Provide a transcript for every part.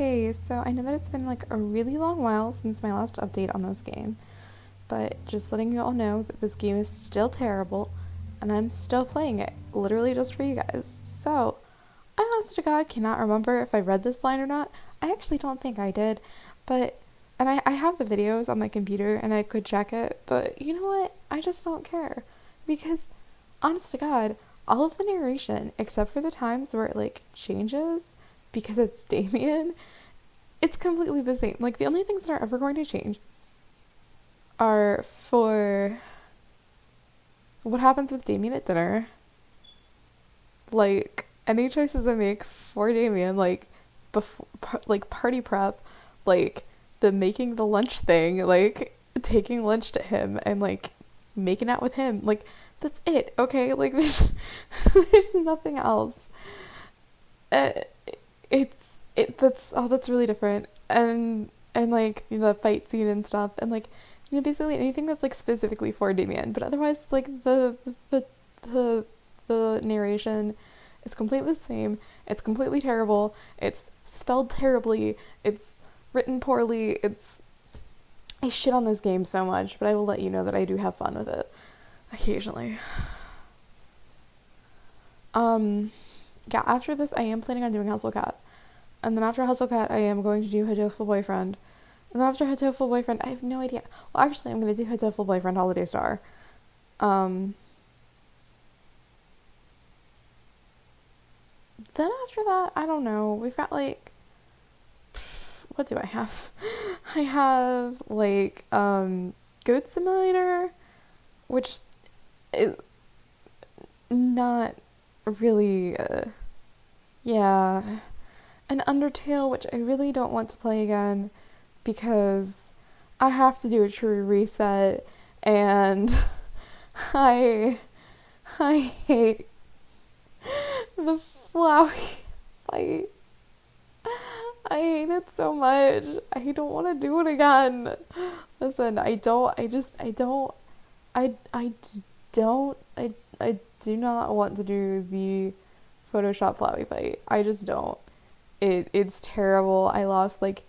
Hey, so I know that it's been like a really long while since my last update on this game, but just letting you all know that this game is still terrible, and I'm still playing it, literally just for you guys. So, I honest to God cannot remember if I read this line or not. I actually don't think I did, but, and I have the videos on my computer and I could check it, but you know what? I just don't care. Because, honest to God, all of the narration, except for the times where it like changes, because it's Damien, it's completely the same. Like, the only things that are ever going to change are for what happens with Damien at dinner, like, any choices I make for Damien, like, before, like, party prep, like, the making the lunch thing, like, taking lunch to him, and, like, making out with him. Like, that's it, okay? Like, there's nothing else. Uh, that's really different. And like, you know, the fight scene and stuff, and like, you know, basically anything that's like specifically for Damien, but otherwise like the the narration is completely the same. It's completely terrible. It's spelled terribly. It's written poorly. I shit on this game so much, but I will let you know that I do have fun with it occasionally. Yeah, after this I am planning on doing Hustle Cat. And then after Hustle Cat, I am going to do Hatoful Boyfriend. And then after Hatoful Boyfriend, I have no idea. Well, actually, I'm going to do Hatoful Boyfriend Holiday Star. Then after that, I don't know. We've got, like, what do I have? I have, like, Goat Simulator, which is not really, yeah. An Undertale, which I really don't want to play again because I have to do a true reset, and I hate the Flowey fight. I hate it so much. I don't want to do it again. Listen, I do not want to do the Photoshop Flowey fight. I just don't. It's terrible. I lost like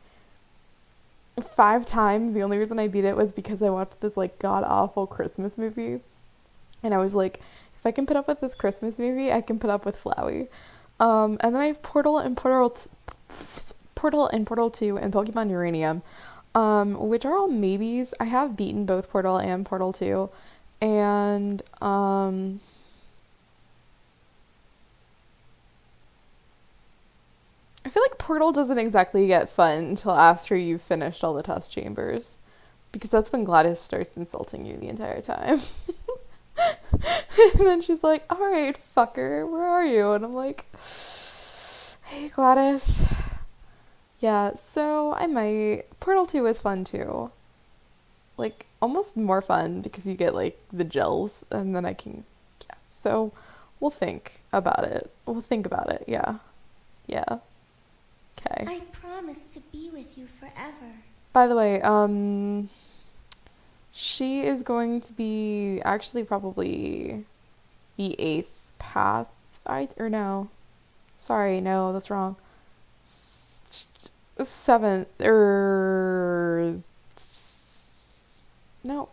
5 times. The only reason I beat it was because I watched this like god awful Christmas movie, and I was like, if I can put up with this Christmas movie, I can put up with Flowey. And then I have Portal and Portal 2 and Pokemon Uranium, which are all maybes. I have beaten both Portal and Portal 2, and I feel like Portal doesn't exactly get fun until after you've finished all the test chambers, because that's when Gladys starts insulting you the entire time. And then she's like, alright, fucker, where are you? And I'm like, hey, Gladys. Yeah, so I might. Portal 2 is fun too. Like, almost more fun because you get, like, the gels, and then I can, yeah. So, we'll think about it. Yeah. Yeah. Okay. I promise to be with you forever. By the way, she is going to be actually probably the 8th path, or no. Sorry, no, that's wrong. 7th, no.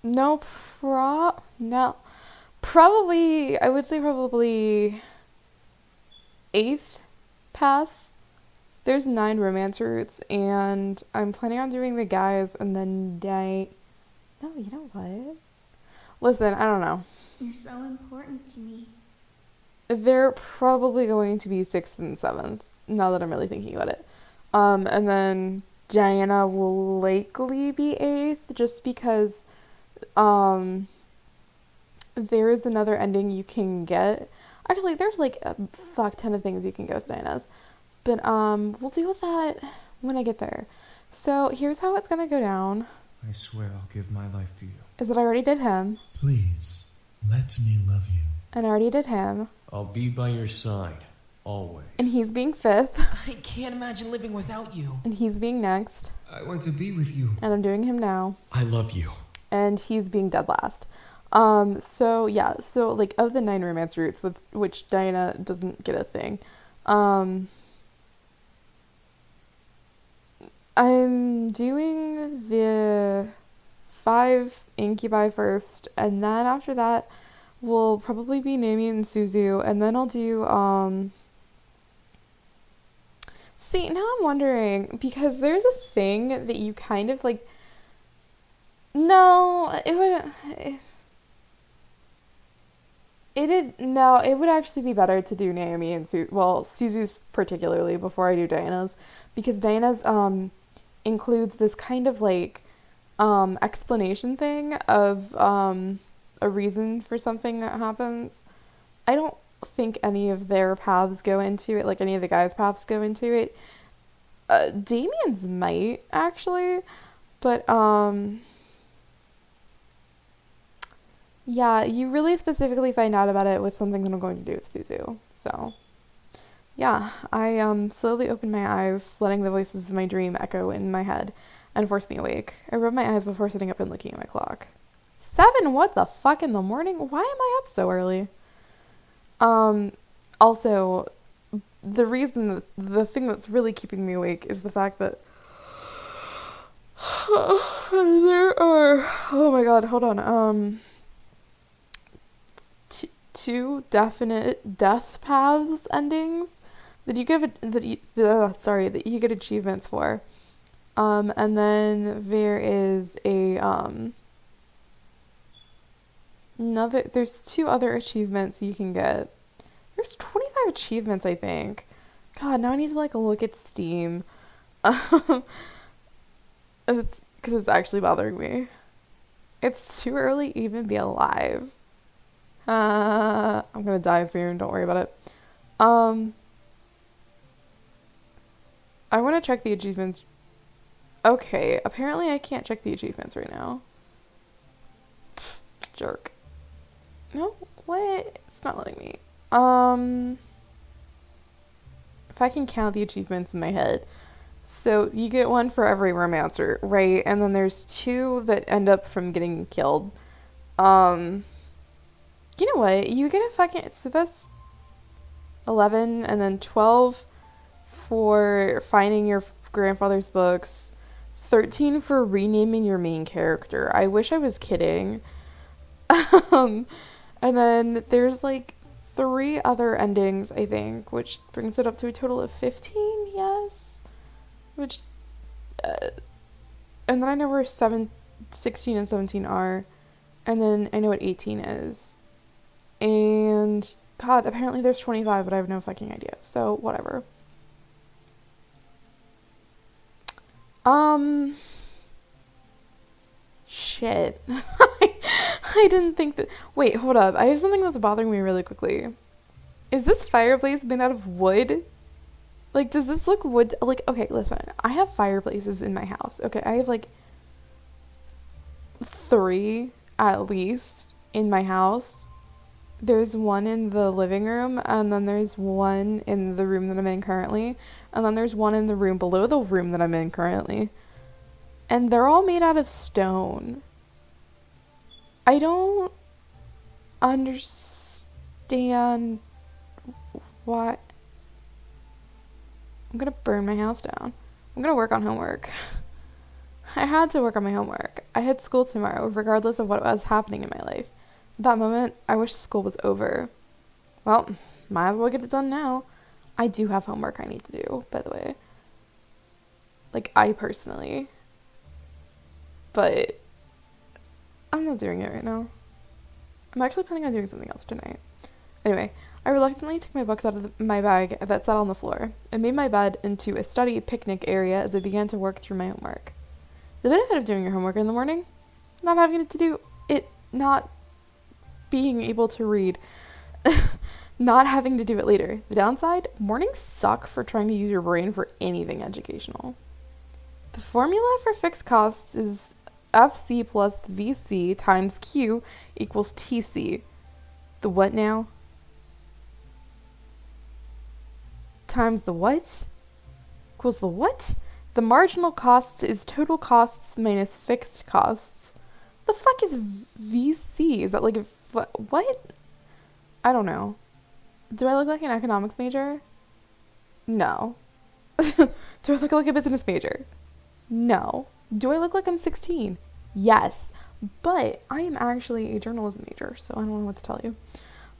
No, probably, I would say probably 8th path. There's 9 romance routes, and I'm planning on doing the guys and then no, you know what? Listen, I don't know. You're so important to me. They're probably going to be 6th and 7th, now that I'm really thinking about it. And then Diana will likely be 8th, just because, there is another ending you can get. Actually, there's like a fuck ton of things you can go with Diana's. But we'll deal with that when I get there. So here's how it's gonna go down. I swear I'll give my life to you. Is that I already did him. Please, let me love you. And I already did him. I'll be by your side, always. And he's being 5th. I can't imagine living without you. And he's being next. I want to be with you. And I'm doing him now. I love you. And he's being dead last. So yeah, so like of the 9 romance routes, with which Diana doesn't get a thing, Um, I'm doing the 5 incubi first, and then after that will probably be Naomi and Suzu, and then I'll do see, now I'm wondering, because there's a thing that you kind of like. No, it would. It would actually be better to do Naomi and Suzu's particularly before I do Diana's, because Diana's includes this kind of like explanation thing of a reason for something that happens. I don't think any of their paths go into it, like any of the guys' paths go into it. Damien's might actually, but yeah, you really specifically find out about it with something that I'm going to do with Suzu. So, yeah, I slowly opened my eyes, letting the voices of my dream echo in my head and force me awake. I rubbed my eyes before sitting up and looking at my clock. 7? What the fuck in the morning? Why am I up so early? Also, the thing that's really keeping me awake is the fact that there are, oh my god, hold on, two definite death paths endings that you that you get achievements for. And then there is there's 2 other achievements you can get. There's 25 achievements, I think. God, now I need to like look at Steam. It's because it's actually bothering me. It's too early to even be alive. I'm gonna die soon, don't worry about it. I want to check the achievements. Okay, apparently I can't check the achievements right now. Jerk. No, what? It's not letting me. If I can count the achievements in my head. So you get 1 for every romancer, right? And then there's 2 that end up from getting killed. You know what? You get a fucking, so that's 11, and then 12 for finding your grandfather's books, 13 for renaming your main character. I wish I was kidding. And then there's like 3 other endings, I think, which brings it up to a total of 15, yes? Which, and then I know where 16 and 17 are, and then I know what 18 is. And, God, apparently there's 25, but I have no fucking idea. So, whatever. Shit. I didn't think that. Wait, hold up. I have something that's bothering me really quickly. Is this fireplace made out of wood? Like, does this look wood? Like, okay, listen. I have fireplaces in my house. Okay, I have like 3 at least in my house. There's 1 in the living room, and then there's 1 in the room that I'm in currently, and then there's 1 in the room below the room that I'm in currently. And they're all made out of stone. I don't understand why. I'm gonna burn my house down. I'm gonna work on homework. I had to work on my homework. I had school tomorrow, regardless of what was happening in my life. At that moment, I wish school was over. Well, might as well get it done now. I do have homework I need to do, by the way. Like, I personally. But I'm not doing it right now. I'm actually planning on doing something else tonight. Anyway, I reluctantly took my books out of my bag that sat on the floor and made my bed into a study picnic area as I began to work through my homework. The benefit of doing your homework in the morning? Not having to do it, not being able to read, not having to do it later. The downside? Mornings suck for trying to use your brain for anything educational. The formula for fixed costs is FC plus VC times Q equals TC. The what now? Times the what? Equals the what? The marginal costs is total costs minus fixed costs. The fuck is VC? Is that like a what? I don't know. Do I look like an economics major? No. Do I look like a business major? No. Do I look like I'm 16? Yes. But I am actually a journalism major, so I don't know what to tell you.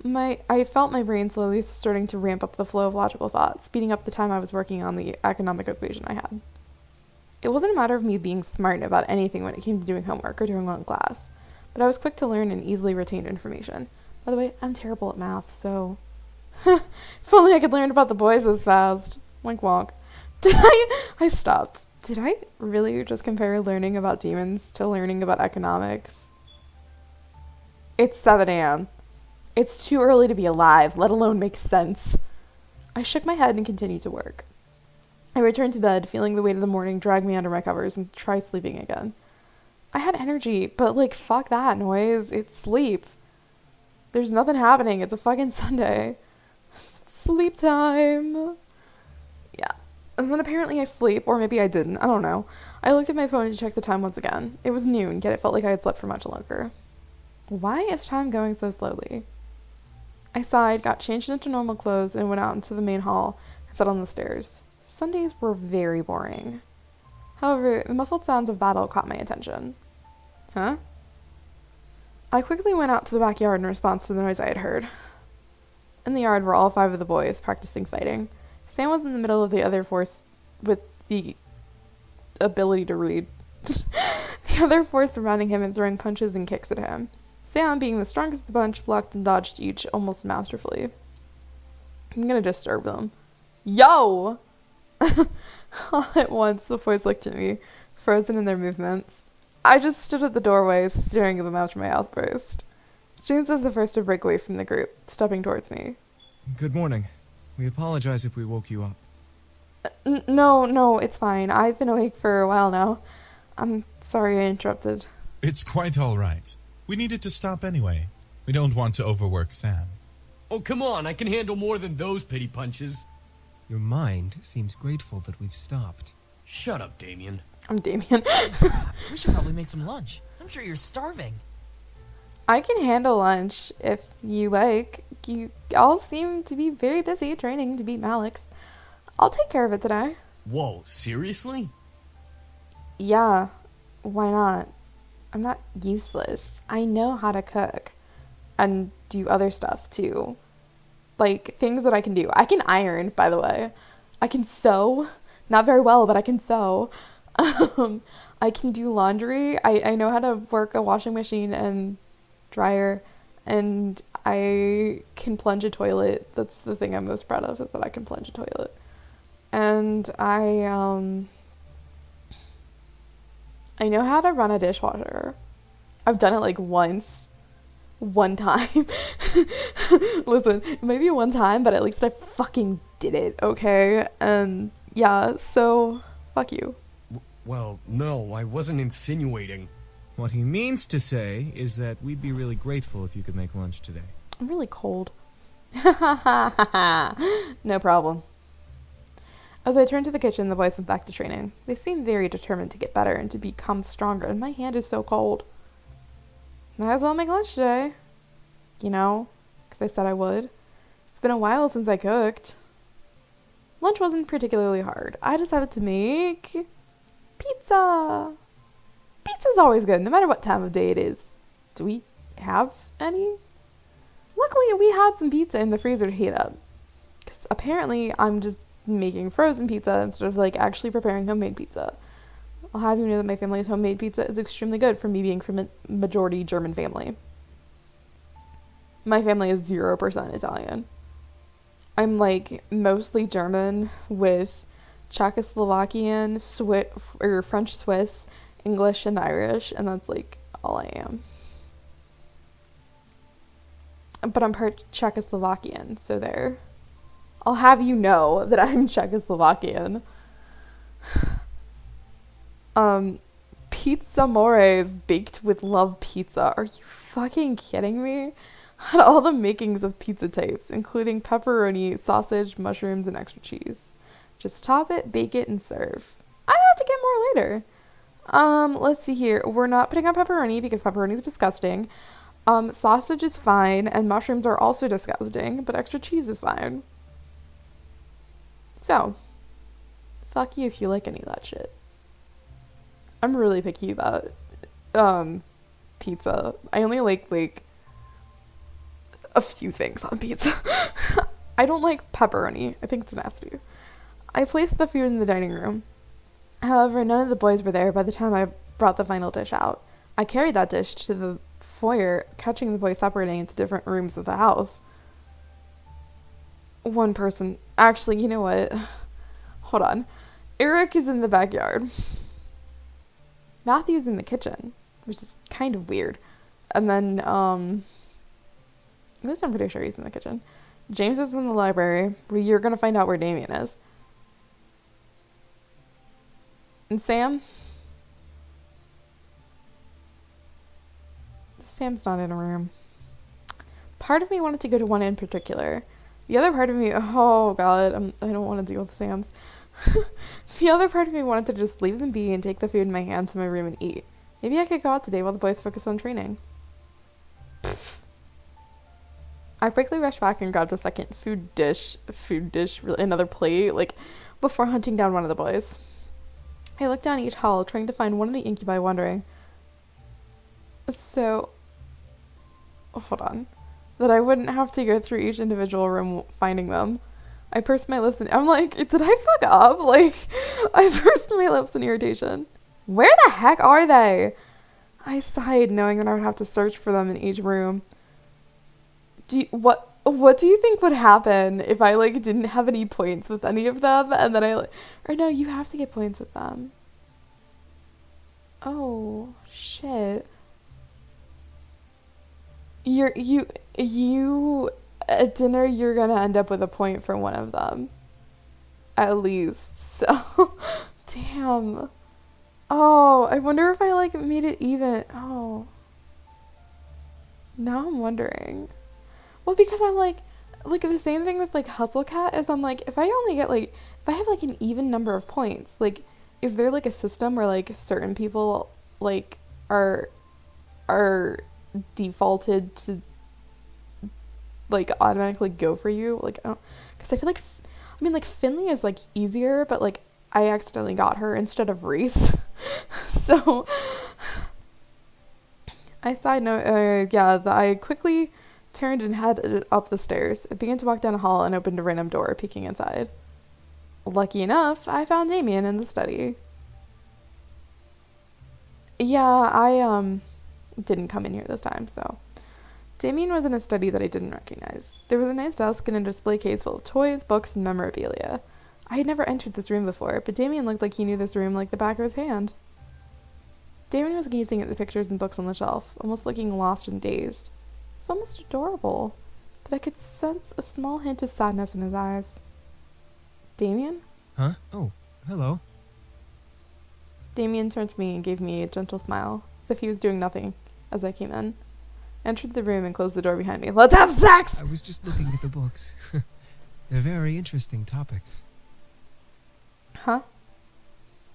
I felt my brain slowly starting to ramp up the flow of logical thought, speeding up the time I was working on the economic equation I had. It wasn't a matter of me being smart about anything when it came to doing homework or doing well in class, but I was quick to learn and easily retain information. By the way, I'm terrible at math, so... if only I could learn about the boys as fast. Wink wonk. I stopped. Did I really just compare learning about demons to learning about economics? It's 7 a.m. It's too early to be alive, let alone make sense. I shook my head and continued to work. I returned to bed, feeling the weight of the morning drag me under my covers, and tried sleeping again. I had energy, but fuck that noise. It's sleep. There's nothing happening. It's a fucking Sunday. Sleep time. Yeah. And then apparently I sleep, or maybe I didn't. I don't know. I looked at my phone to check the time once again. It was noon, yet it felt like I had slept for much longer. Why is time going so slowly? I sighed, got changed into normal clothes, and went out into the main hall and sat on the stairs. Sundays were very boring. However, the muffled sounds of battle caught my attention. Huh? I quickly went out to the backyard in response to the noise I had heard. In the yard were all 5 of the boys, practicing fighting. Sam was in the middle of the other force with the ability to read. The other 4 surrounding him and throwing punches and kicks at him. Sam, being the strongest of the bunch, blocked and dodged each almost masterfully. I'm gonna disturb them. Yo! All at once, the boys looked at me, frozen in their movements. I just stood at the doorway, staring at them after my outburst. James was the first to break away from the group, stepping towards me. Good morning. We apologize if we woke you up. No, it's fine. I've been awake for a while now. I'm sorry I interrupted. It's quite all right. We needed to stop anyway. We don't want to overwork Sam. Oh, come on, I can handle more than those pity punches. Your mind seems grateful that we've stopped. Shut up, Damien. I'm Damien. We should probably make some lunch. I'm sure you're starving. I can handle lunch, if you like. You all seem to be very busy training to beat Malix. I'll take care of it today. Whoa, seriously? Yeah, why not? I'm not useless. I know how to cook. And do other stuff, too. Things that I can do. I can iron, by the way. I can sew. Not very well, but I can sew. I can do laundry. I know how to work a washing machine and dryer. And I can plunge a toilet. That's the thing I'm most proud of, is that I can plunge a toilet. And I know how to run a dishwasher. I've done it once. One time. Listen, it might be one time, but at least I fucking did it, okay? And yeah, so fuck you. Well, no, I wasn't insinuating. What he means to say is that we'd be really grateful if you could make lunch today. I'm really cold. No problem. As I turned to the kitchen, the boys went back to training. They seemed very determined to get better and to become stronger, and my hand is so cold. Might as well make lunch today. You know, because I said I would. It's been a while since I cooked. Lunch wasn't particularly hard. I decided to make pizza. Pizza's always good, no matter what time of day it is. Do we have any? Luckily, we had some pizza in the freezer to heat up. Because apparently, I'm just making frozen pizza instead of actually preparing homemade pizza. I'll have you know that my family's homemade pizza is extremely good for me being from a majority German family. My family is 0% Italian. I'm mostly German with Czechoslovakian, French Swiss, English, and Irish, and that's all I am. But I'm part Czechoslovakian, so there. I'll have you know that I'm Czechoslovakian. Pizza More is baked with love pizza. Are you fucking kidding me? Had all the makings of pizza types, including pepperoni, sausage, mushrooms, and extra cheese. Just top it, bake it, and serve. I have to get more later. Let's see here. We're not putting on pepperoni because pepperoni is disgusting. Sausage is fine, and mushrooms are also disgusting, but extra cheese is fine. So, fuck you if you like any of that shit. I'm really picky about pizza. I only like a few things on pizza. I don't like pepperoni. I think it's nasty. I placed the food in the dining room. However, none of the boys were there by the time I brought the final dish out. I carried that dish to the foyer, catching the boys separating into different rooms of the house. One person... Actually, you know what? Hold on. Eric is in the backyard. Matthew's in the kitchen, which is kind of weird. And then, at least I'm pretty sure he's in the kitchen. James is in the library, where you're gonna find out where Damien is. And Sam's not in a room. Part of me wanted to go to one in particular. The other part of me, oh god, I don't want to deal with Sam's. The other part of me wanted to just leave them be and take the food in my hand to my room and eat. Maybe I could go out today while the boys focus on training. I quickly rushed back and grabbed a second food dish, another plate, before hunting down one of the boys. I looked down each hall, trying to find one of the incubi, wondering, hold on, that I wouldn't have to go through each individual room finding them. I pursed my lips and I'm like, did I fuck up? I pursed my lips in irritation. Where the heck are they? I sighed, knowing that I would have to search for them in each room. What do you think would happen if I didn't have any points with any of them, and then or no, you have to get points with them. Oh shit. You at dinner you're gonna end up with a point for one of them. At least. So damn. Oh, I wonder if I made it even. Oh. Now I'm wondering. Well, because I'm the same thing with Hustle Cat is I'm if I only get if I have an even number of points, is there a system where certain people are defaulted to automatically go for you? I don't, because I feel Finley is easier, but I accidentally got her instead of Reese. So I quickly turned and headed up the stairs. I began to walk down a hall and opened a random door, peeking inside. Lucky enough, I found Damien in the study. Yeah, I didn't come in here this time, so. Damien was in a study that I didn't recognize. There was a nice desk and a display case full of toys, books, and memorabilia. I had never entered this room before, but Damien looked like he knew this room like the back of his hand. Damien was gazing at the pictures and books on the shelf, almost looking lost and dazed. It was almost adorable, but I could sense a small hint of sadness in his eyes. Damien? Huh? Oh, hello. Damien turned to me and gave me a gentle smile, as if he was doing nothing, as I came in. Entered the room and closed the door behind me. Let's have sex! I was just looking at the books. They're very interesting topics. Huh?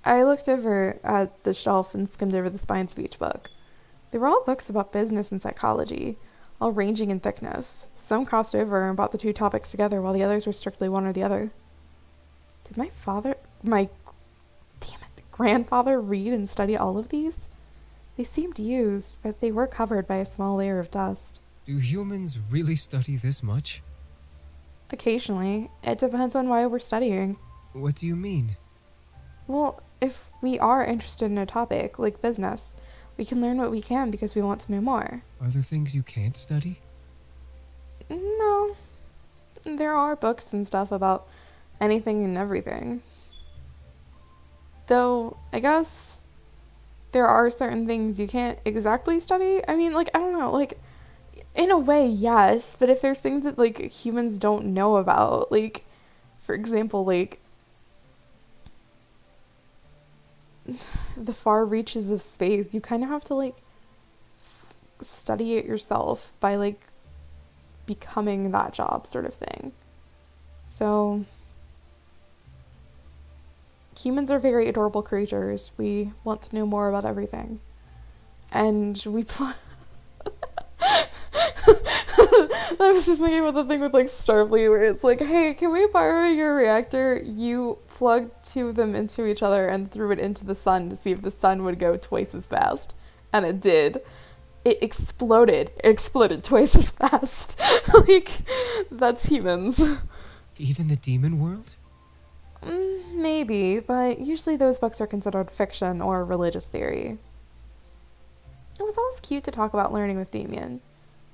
I looked over at the shelf and skimmed over the spines of each book. They were all books about business and psychology, all ranging in thickness. Some crossed over and brought the two topics together, while the others were strictly one or the other. Did my grandfather read and study all of these? They seemed used, but they were covered by a small layer of dust. Do humans really study this much? Occasionally. It depends on why we're studying. What do you mean? Well, if we are interested in a topic, like business, we can learn what we can because we want to know more. Are there things you can't study? No. There are books and stuff about anything and everything. Though, I guess there are certain things you can't exactly study. I mean, I don't know, in a way, yes, but if there's things that, humans don't know about, for example, the far reaches of space, you kind of have to, study it yourself by, becoming that job sort of thing. So, humans are very adorable creatures. We want to know more about everything. And we I was just thinking about the thing with like Starfleet where it's like, hey, can we borrow your reactor? You plugged two of them into each other and threw it into the sun to see if the sun would go twice as fast. And it did. It exploded. It exploded twice as fast. Like, that's humans. Even the demon world? Maybe, but usually those books are considered fiction or religious theory. It was always cute to talk about learning with Damien.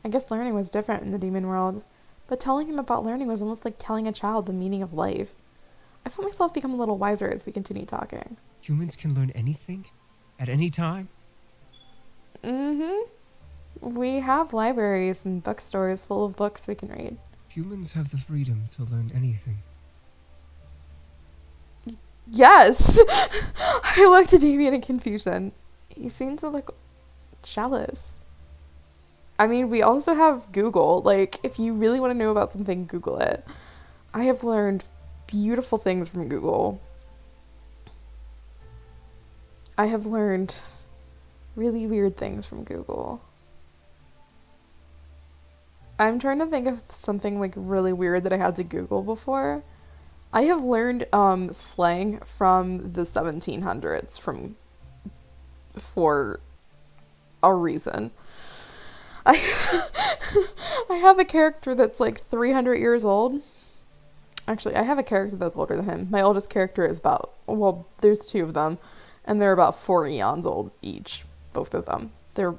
I guess learning was different in the demon world, but telling him about learning was almost like telling a child the meaning of life. I felt myself become a little wiser as we continued talking. Humans can learn anything? At any time? We have libraries and bookstores full of books we can read. Humans have the freedom to learn anything. Yes! I looked at Damien in confusion. He seemed to look jealous. I mean, we also have Google. Like, if you really want to know about something, Google it. I have learned beautiful things from Google. I have learned really weird things from Google. I'm trying to think of something like really weird that I had to Google before. I have learned slang from the 1700s for a reason. I have a character that's like 300 years old. Actually, I have a character that's older than him. My oldest character is about, well, there's two of them, and they're about 4 eons old each, both of them. They've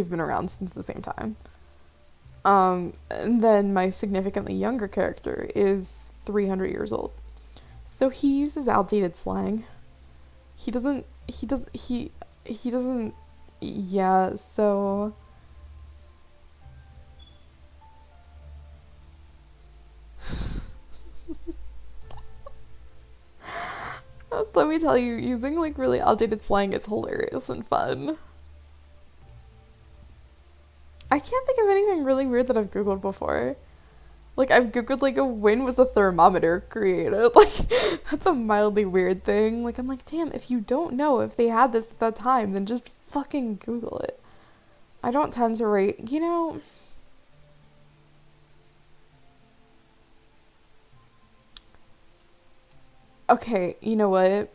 been around since the same time. And then my significantly younger character is 300 years old. So he uses outdated slang. Yeah, so let me tell you, using like really outdated slang is hilarious and fun. I can't think of anything really weird that I've Googled before. Like, I've Googled, like, when was a thermometer created? Like, that's a mildly weird thing. Like, I'm like, damn, if you don't know if they had this at that time, then just fucking Google it. I don't tend to rate, you know... Okay, you know what?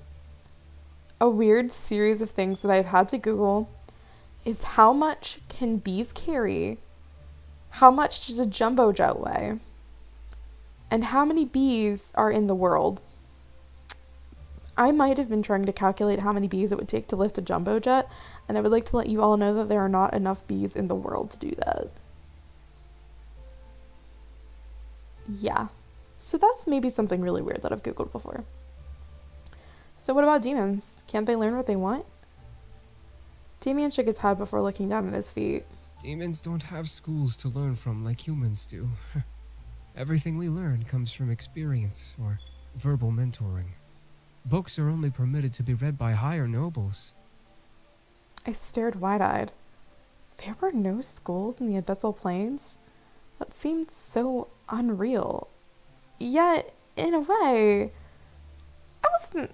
A weird series of things that I've had to Google is how much can bees carry? How much does a jumbo jet weigh? And how many bees are in the world? I might have been trying to calculate how many bees it would take to lift a jumbo jet, and I would like to let you all know that there are not enough bees in the world to do that. Yeah. So that's maybe something really weird that I've Googled before. So what about demons? Can't they learn what they want? Damien shook his head before looking down at his feet. Demons don't have schools to learn from like humans do. Everything we learn comes from experience or verbal mentoring. Books are only permitted to be read by higher nobles. I stared wide-eyed. There were no schools in the Abyssal Plains? That seemed so unreal. Yet, in a way, I wasn't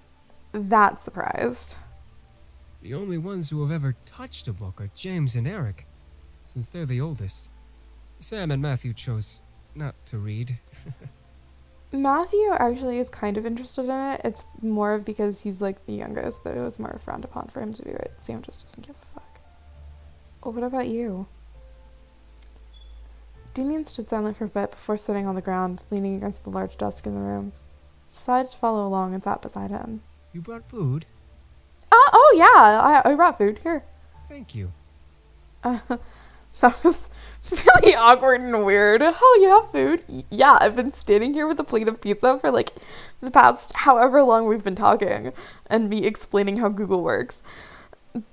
that surprised. The only ones who have ever touched a book are James and Eric, since they're the oldest. Sam and Matthew chose not to read. Matthew actually is kind of interested in it. It's more of because he's like the youngest that it was more frowned upon for him to do it. Sam just doesn't give a fuck. Oh, what about you? Damien stood silent for a bit before sitting on the ground, leaning against the large desk in the room. Decided to follow along and sat beside him. You brought food? Oh yeah, I brought food. Here. Thank you. That was really awkward and weird. Oh, you have food? Yeah, I've been standing here with a plate of pizza for like the past however long we've been talking and me explaining how Google works.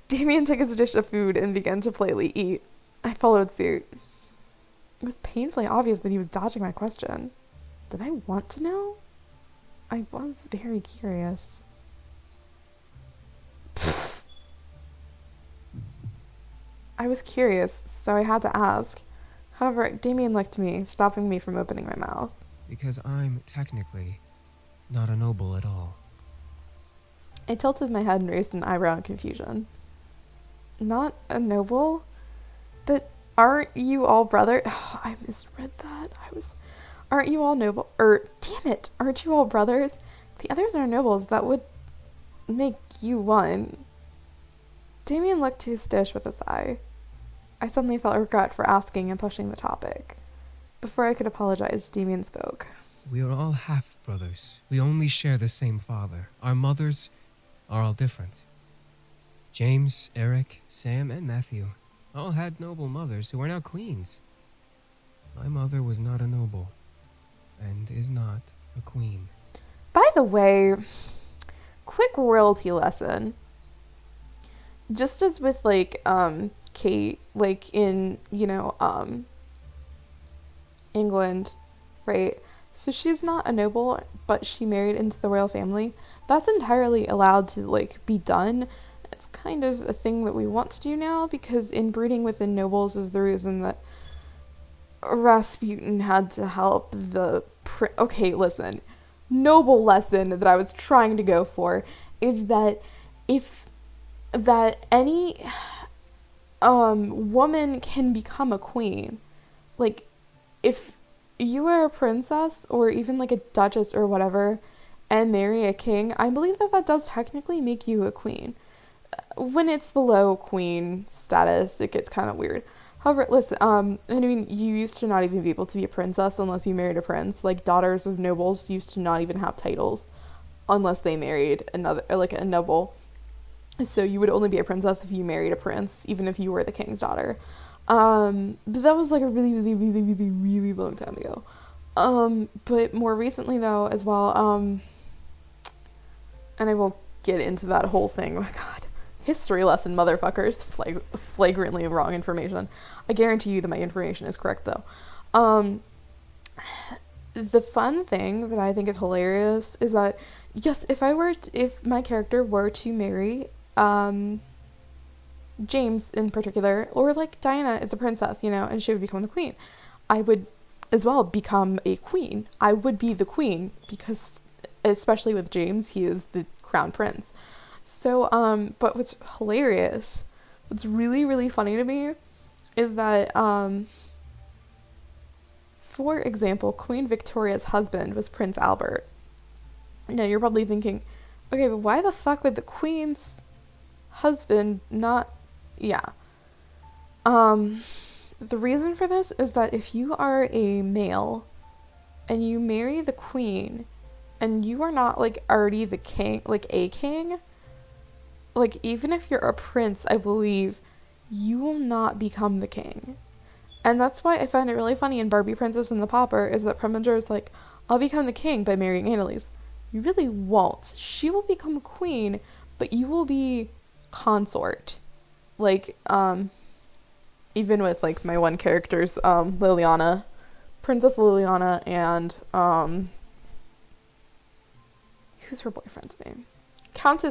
Damien took his dish of food and began to politely eat. I followed suit. It was painfully obvious that he was dodging my question. Did I want to know? I was very curious. I was curious, so I had to ask. However, Damien looked to me, stopping me from opening my mouth. Because I'm technically not a noble at all. I tilted my head and raised an eyebrow in confusion. Not a noble? But Aren't you all brother? Oh, I misread that. Aren't you all noble? Damn it! Aren't you all brothers? The others are nobles. That would make you one. Damien looked to his dish with a sigh. I suddenly felt regret for asking and pushing the topic. Before I could apologize, Damien spoke. We are all half-brothers. We only share the same father. Our mothers are all different. James, Eric, Sam, and Matthew all had noble mothers who are now queens. My mother was not a noble, and is not a queen. By the way, quick royalty lesson. Just as with, like, Kate, like, in, England, right? So she's not a noble, but she married into the royal family. That's entirely allowed to, like, be done. It's kind of a thing that we want to do now, because inbreeding within nobles is the reason that Rasputin had to help the okay, listen. Noble lesson that I was trying to go for is that any woman can become a queen. Like, if you are a princess or even like a duchess or whatever and marry a king, I believe that does technically make you a queen. When it's below queen status, it gets kind of weird. However, listen, I mean, you used to not even be able to be a princess unless you married a prince. Like, daughters of nobles used to not even have titles unless they married a noble. So you would only be a princess if you married a prince, even if you were the king's daughter. But that was like a really, really, really, really, really long time ago. But more recently though, as well, and I won't get into that whole thing. Oh my god. History lesson, motherfuckers. Flagrantly wrong information. I guarantee you that my information is correct though. The fun thing that I think is hilarious is that, yes, if my character were to marry, James in particular, or like Diana is a princess, and she would become the queen, I would as well become a queen. I would be the queen because, especially with James, he is the crown prince. So, but what's hilarious, what's really, really funny to me is that, for example, Queen Victoria's husband was Prince Albert. Now, you're probably thinking, okay, but why the fuck would the queen's husband not... Yeah. The reason for this is that if you are a male and you marry the queen and you are not, like, already the king, like, a king, like, even if you're a prince, I believe, you will not become the king. And that's why I find it really funny in Barbie Princess and the Pauper is that Preminger is like, I'll become the king by marrying Annalise. You really won't. She will become a queen, but you will be consort. Like, even with, like, my one character's, Liliana, Princess Liliana, and, who's her boyfriend's name? Count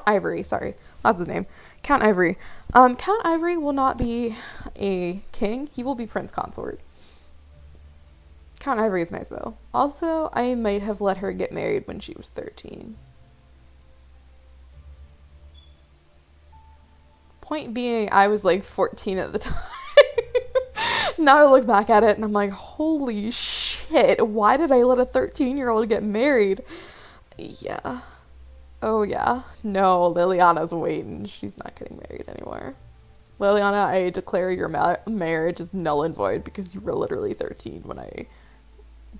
Ivory, sorry, that's his name. Count Ivory. Count Ivory will not be a king, he will be prince consort. Count Ivory is nice though. Also, I might have let her get married when she was 13. Point being, I was like 14 at the time. Now I look back at it and I'm like, holy shit, why did I let a 13-year-old get married? Yeah. Oh yeah. No, Liliana's waiting. She's not getting married anymore. Liliana, I declare your marriage is null and void because you were literally 13 when I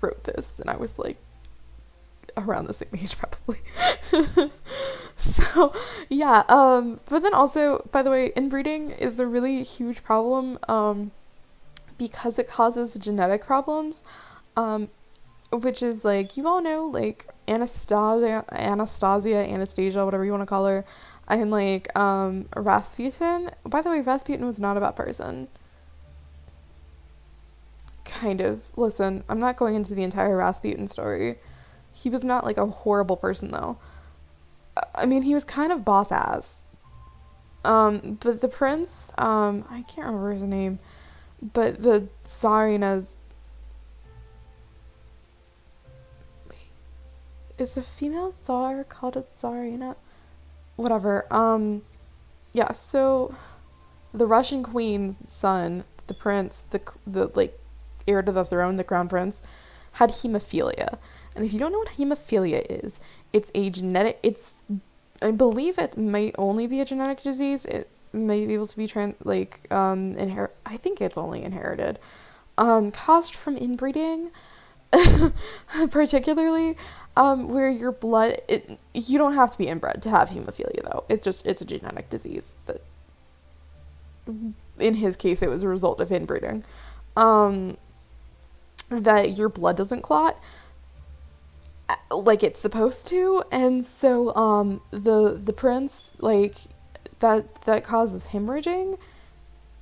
wrote this, and I was like around the same age probably. So yeah, but then also, by the way, inbreeding is a really huge problem because it causes genetic problems, which is, like, you all know, like, Anastasia, whatever you want to call her, and, like, Rasputin. By the way, Rasputin was not a bad person. Kind of. Listen, I'm not going into the entire Rasputin story. He was not, like, a horrible person, though. I mean, he was kind of boss-ass. But the prince, I can't remember his name, but the Tsarina's... Is a female Tsar called a Tsarina? Whatever. Yeah, so the Russian queen's son, the prince, the like heir to the throne, the crown prince, had hemophilia. And if you don't know what hemophilia is, it's a genetic. I believe it might only be a genetic disease. It may be able to be inherit. I think it's only inherited. Caused from inbreeding, particularly, where your blood. You don't have to be inbred to have hemophilia, though. It's a genetic disease that. In his case, it was a result of inbreeding. That your blood doesn't clot like it's supposed to, and so the prince, like, that causes hemorrhaging,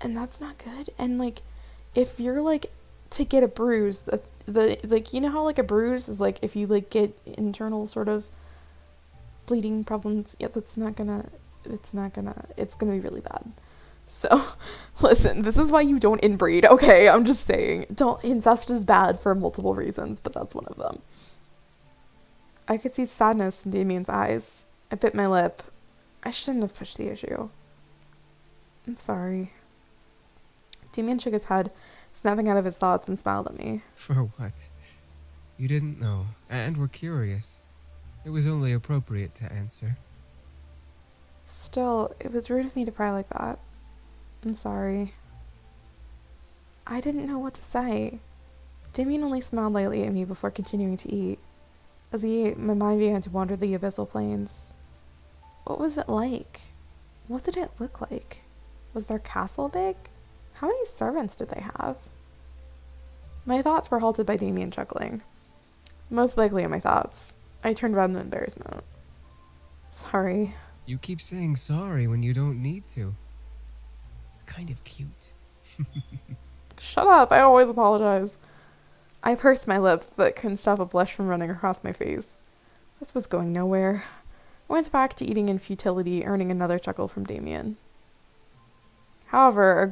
and that's not good. And like, if you're like to get a bruise, like, you know how like a bruise is like if you like get internal sort of bleeding problems, yeah, it's gonna be really bad. So, listen, this is why you don't inbreed, okay? I'm just saying. Incest is bad for multiple reasons, but that's one of them. I could see sadness in Damien's eyes. I bit my lip. I shouldn't have pushed the issue. I'm sorry. Damien shook his head, snapping out of his thoughts, and smiled at me. For what? You didn't know, and were curious. It was only appropriate to answer. Still, it was rude of me to pry like that. I'm sorry. I didn't know what to say. Damien only smiled lightly at me before continuing to eat. As he ate, my mind began to wander the abyssal plains. What was it like? What did it look like? Was their castle big? How many servants did they have? My thoughts were halted by Damien chuckling. Most likely in my thoughts. I turned around in embarrassment. Sorry. You keep saying sorry when you don't need to. It's kind of cute. Shut up, I always apologize. I pursed my lips, but couldn't stop a blush from running across my face. This was going nowhere. I went back to eating in futility, earning another chuckle from Damien. However,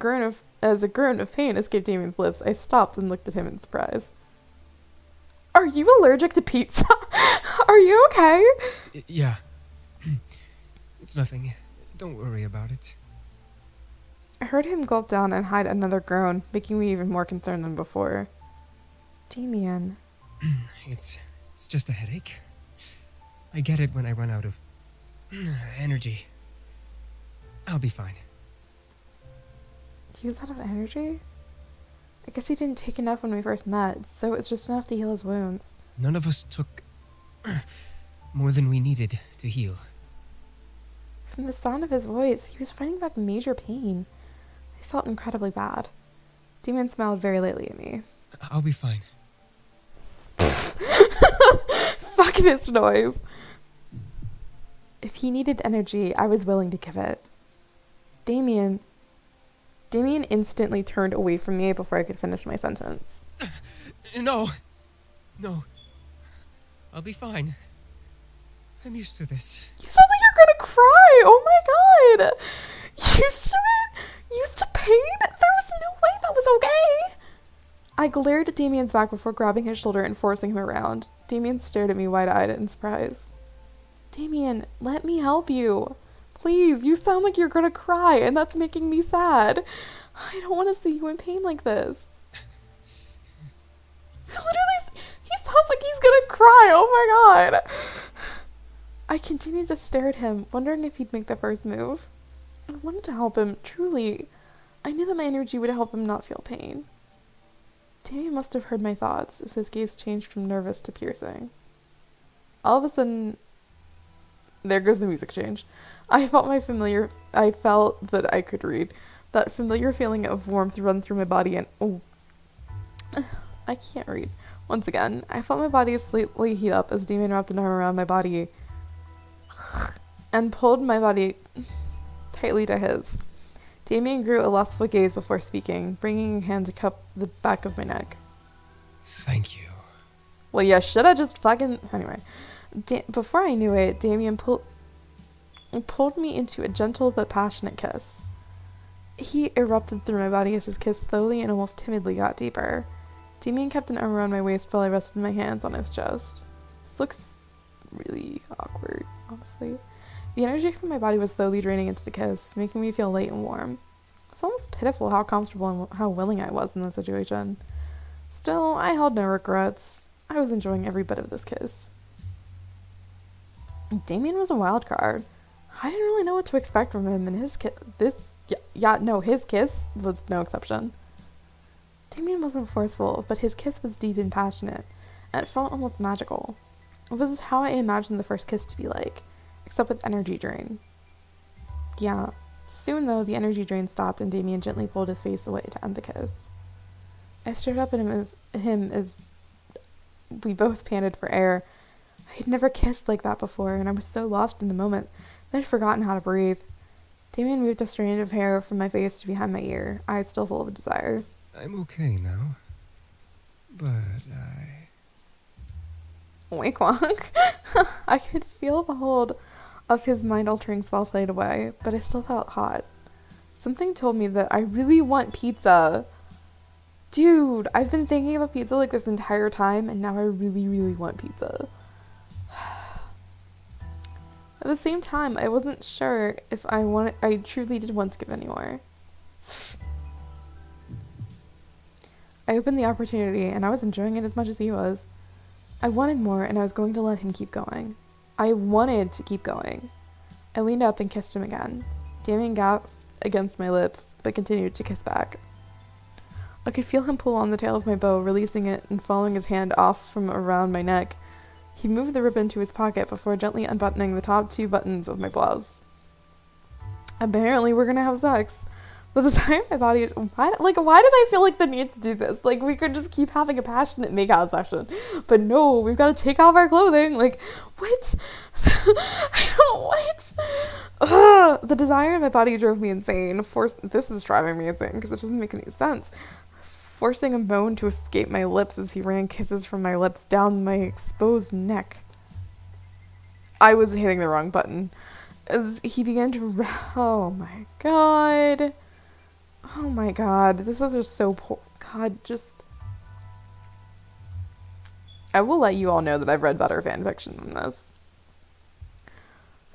as a groan of pain escaped Damien's lips, I stopped and looked at him in surprise. Are you allergic to pizza? Are you okay? Yeah. It's nothing. Don't worry about it. I heard him gulp down and hide another groan, making me even more concerned than before. Damien. It's just a headache. I get it when I run out of energy. I'll be fine. He was out of energy? I guess he didn't take enough when we first met, so it's just enough to heal his wounds. None of us took more than we needed to heal. From the sound of his voice, he was fighting back major pain. I felt incredibly bad. Damien smiled very lightly at me. I'll be fine. Fuck this noise. If he needed energy, I was willing to give it. Damien instantly turned away from me before I could finish my sentence. No. I'll be fine. I'm used to this. You sound like you're gonna cry! Oh my god! Used to it? Used to pain? There was no way that was okay! I glared at Damien's back before grabbing his shoulder and forcing him around. Damien stared at me wide-eyed in surprise. Damien, let me help you. Please, you sound like you're gonna cry, and that's making me sad. I don't want to see you in pain like this. He sounds like he's gonna cry, oh my god. I continued to stare at him, wondering if he'd make the first move. I wanted to help him, truly. I knew that my energy would help him not feel pain. Damien must have heard my thoughts, as his gaze changed from nervous to piercing. All of a sudden, there goes the music change. I felt that I could read. That familiar feeling of warmth run through my body and, I can't read. Once again, I felt my body slightly heat up as Damien wrapped an arm around my body and pulled my body tightly to his. Damien grew a lustful gaze before speaking, bringing a hand to cup the back of my neck. Thank you. Well, yeah, should I just fucking... Anyway. Before I knew it, Damien pulled me into a gentle but passionate kiss. Heat erupted through my body as his kiss slowly and almost timidly got deeper. Damien kept an arm around my waist while I rested my hands on his chest. This looks really awkward, honestly. The energy from my body was slowly draining into the kiss, making me feel light and warm. It's almost pitiful how comfortable and how willing I was in the situation. Still, I held no regrets. I was enjoying every bit of this kiss. Damien was a wild card. I didn't really know what to expect from him, and his his kiss was no exception. Damien wasn't forceful, but his kiss was deep and passionate, and it felt almost magical. It was how I imagined the first kiss to be like, except with energy drain. Yeah. Soon, though, the energy drain stopped, and Damien gently pulled his face away to end the kiss. I stared up at him as we both panted for air. I had never kissed like that before, and I was so lost in the moment that I'd forgotten how to breathe. Damien moved a strand of hair from my face to behind my ear, eyes still full of desire. I'm okay now. But Wink wonk. I could feel the hold of his mind-altering spell fade away, but I still felt hot. Something told me that I really want pizza. Dude, I've been thinking about pizza like this entire time, and now I really, really want pizza. At the same time, I wasn't sure if I truly did want to give any more. I opened the opportunity, and I was enjoying it as much as he was. I wanted more, and I was going to let him keep going. I wanted to keep going. I leaned up and kissed him again. Damien gasped against my lips, but continued to kiss back. I could feel him pull on the tail of my bow, releasing it and following his hand off from around my neck. He moved the ribbon to his pocket before gently unbuttoning the top 2 buttons of my blouse. Apparently, we're gonna have sex. The desire in my body, why did I feel like the need to do this? Like, we could just keep having a passionate make-out session. But no, we've got to take off our clothing. Like, what? What? Ugh. The desire in my body drove me insane. This is driving me insane because it doesn't make any sense. Forcing a moan to escape my lips as he ran kisses from my lips down my exposed neck. I was hitting the wrong button. As he began to oh my god. Oh my god, this is just so poor. God, just... I will let you all know that I've read better fanfiction than this.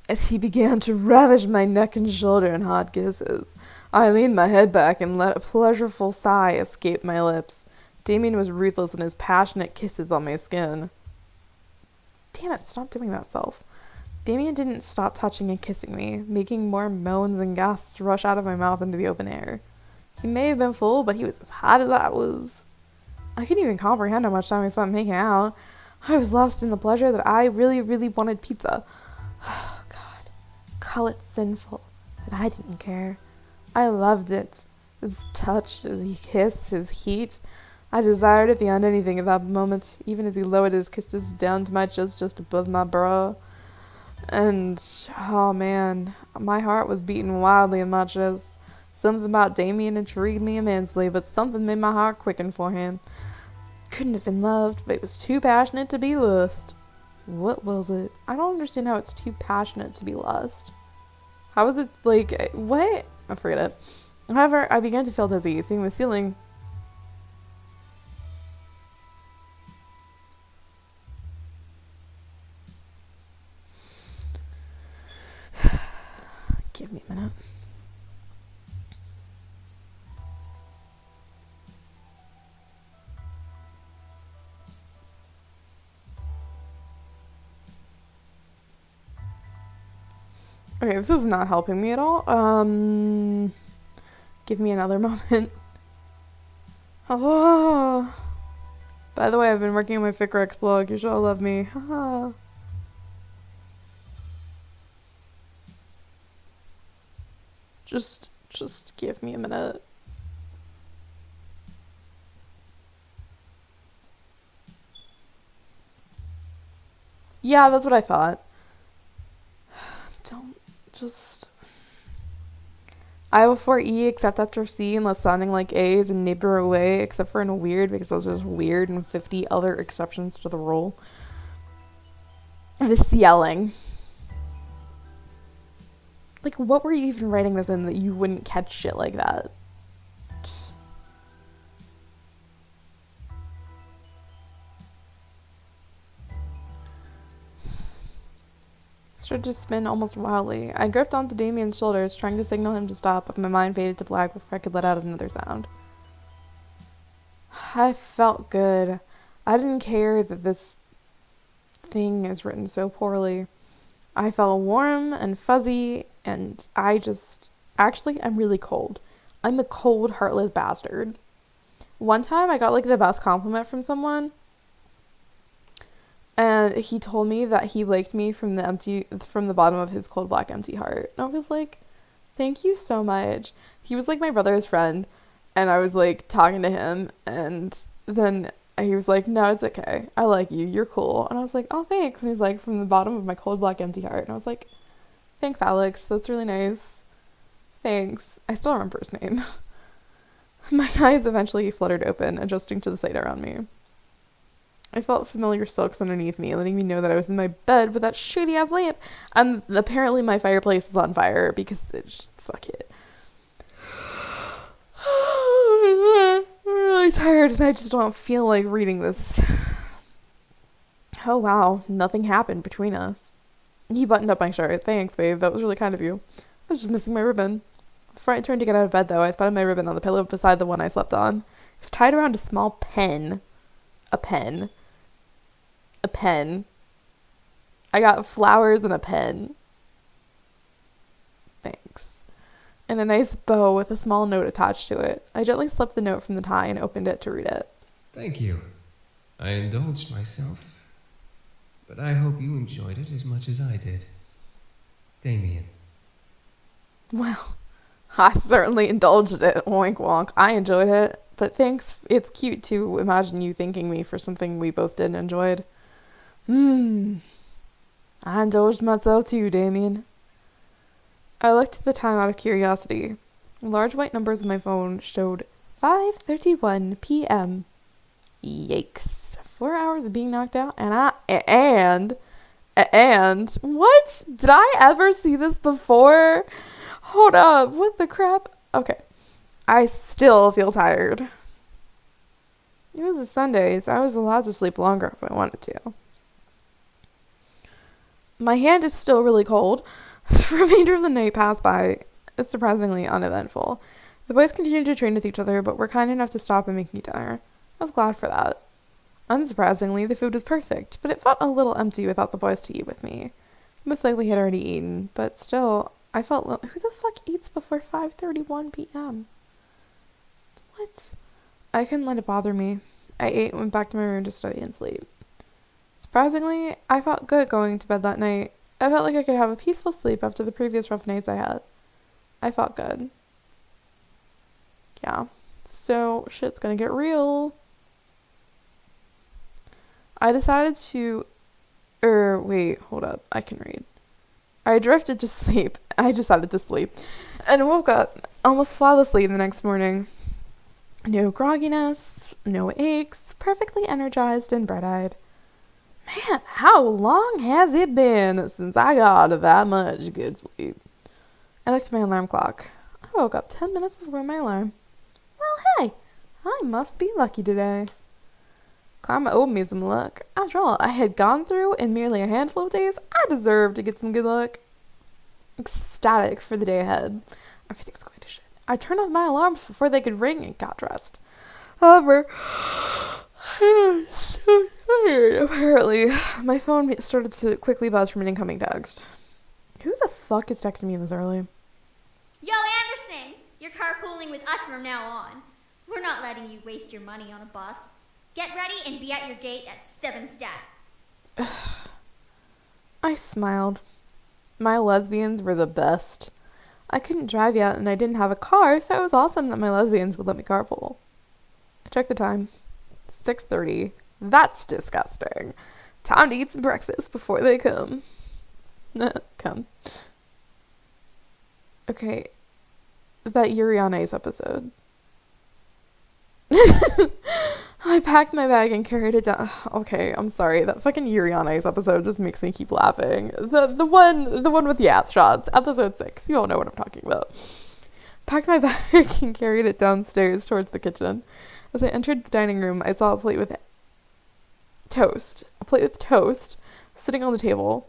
As he began to ravish my neck and shoulder in hot kisses, I leaned my head back and let a pleasureful sigh escape my lips. Damien was ruthless in his passionate kisses on my skin. Damn it, stop doing that, self. Damien didn't stop touching and kissing me, making more moans and gasps rush out of my mouth into the open air. He may have been full, but he was as hot as I was. I couldn't even comprehend how much time we spent making out. I was lost in the pleasure that I really, really wanted pizza. Oh, God. Call it sinful, but I didn't care. I loved it. His touch, his kiss, his heat. I desired it beyond anything at that moment, even as he lowered his kisses down to my chest just above my bra. And, oh man, my heart was beating wildly in my chest. Something about Damien intrigued me immensely, but something made my heart quicken for him. Couldn't have been loved, but it was too passionate to be lust. What was it? I don't understand how it's too passionate to be lust. How is it, like, what? I forget it. However, I began to feel dizzy, seeing the ceiling. Give me a minute. Okay, this is not helping me at all. Give me another moment. Oh. By the way, I've been working on my FicRex blog. You should all love me. Haha. Just give me a minute. Yeah, that's what I thought. Don't just... I before E except after C unless sounding like A's and neighbor away except for in a weird because those are just weird and 50 other exceptions to the rule. This yelling. Like, what were you even writing this in that you wouldn't catch shit like that? started to spin almost wildly. I gripped onto Damien's shoulders, trying to signal him to stop, but my mind faded to black before I could let out another sound. I felt good. I didn't care that this thing is written so poorly. I felt warm and fuzzy, and actually, I'm really cold. I'm a cold, heartless bastard. One time, I got, like, the best compliment from someone, and he told me that he liked me from the bottom of his cold, black, empty heart. And I was like, thank you so much. He was, like, my brother's friend, and I was, like, talking to him, and then he was like, no, it's okay. I like you. You're cool. And I was like, oh, thanks. And he's like, from the bottom of my cold, black, empty heart. And I was like, thanks, Alex. That's really nice. Thanks. I still remember his name. My eyes eventually fluttered open, adjusting to the sight around me. I felt familiar silks underneath me, letting me know that I was in my bed with that shitty-ass lamp. And apparently my fireplace is on fire, because fuck it. I'm really tired, and I just don't feel like reading this. Oh wow, nothing happened between us. He buttoned up my shirt. Thanks, babe. That was really kind of you. I was just missing my ribbon. Before I turned to get out of bed, though, I spotted my ribbon on the pillow beside the one I slept on. It was tied around a small pen. A pen. A pen. I got flowers and a pen. Thanks. And a nice bow with a small note attached to it. I gently slipped the note from the tie and opened it to read it. Thank you. I indulged myself, but I hope you enjoyed it as much as I did. Damien. Well, I certainly indulged it. Wink wonk. I enjoyed it. But thanks. It's cute to imagine you thanking me for something we both did and enjoyed. I indulged myself too, Damien. I looked at the time out of curiosity. Large white numbers on my phone showed 5:31 p.m. Yikes. 4 hours of being knocked out, and what? Did I ever see this before? Hold up, what the crap? Okay. I still feel tired. It was a Sunday, so I was allowed to sleep longer if I wanted to. My hand is still really cold. The remainder of the night passed by, surprisingly uneventful. The boys continued to train with each other, but were kind enough to stop and make me dinner. I was glad for that. Unsurprisingly, the food was perfect, but it felt a little empty without the boys to eat with me. Most likely had already eaten, but still, I felt who the fuck eats before 5:31 p.m.? What? I couldn't let it bother me. I ate and went back to my room to study and sleep. Surprisingly, I felt good going to bed that night. I felt like I could have a peaceful sleep after the previous rough nights I had. I felt good. Yeah. So, shit's gonna get real. I decided to... wait, hold up. I can read. I drifted to sleep. I decided to sleep. And woke up almost flawlessly the next morning. No grogginess, no aches, perfectly energized and bright-eyed. Man, how long has it been since I got that much good sleep? I looked at my alarm clock. I woke up 10 minutes before my alarm. Well, hey, I must be lucky today. Karma owed me some luck. After all I had gone through in merely a handful of days, I deserved to get some good luck. Ecstatic for the day ahead. Everything's going to shit. I turned off my alarms before they could ring and got dressed. However, I was so tired. Apparently, my phone started to quickly buzz from an incoming text. Who the fuck is texting me this early? Yo, Anderson! You're carpooling with us from now on. We're not letting you waste your money on a bus. Get ready and be at your gate at 7 stat. I smiled. My lesbians were the best. I couldn't drive yet, and I didn't have a car, so it was awesome that my lesbians would let me carpool. I checked the time. 6:30. That's disgusting. Time to eat some breakfast before they come. Come. Okay. That Yuri on Ice episode. I packed my bag and carried it down. Okay, I'm sorry. That fucking Yuri on Ice episode just makes me keep laughing. The one with the ass shots. Episode 6. You all know what I'm talking about. Packed my bag and carried it downstairs towards the kitchen. As I entered the dining room, I saw a plate with toast. A plate with toast sitting on the table.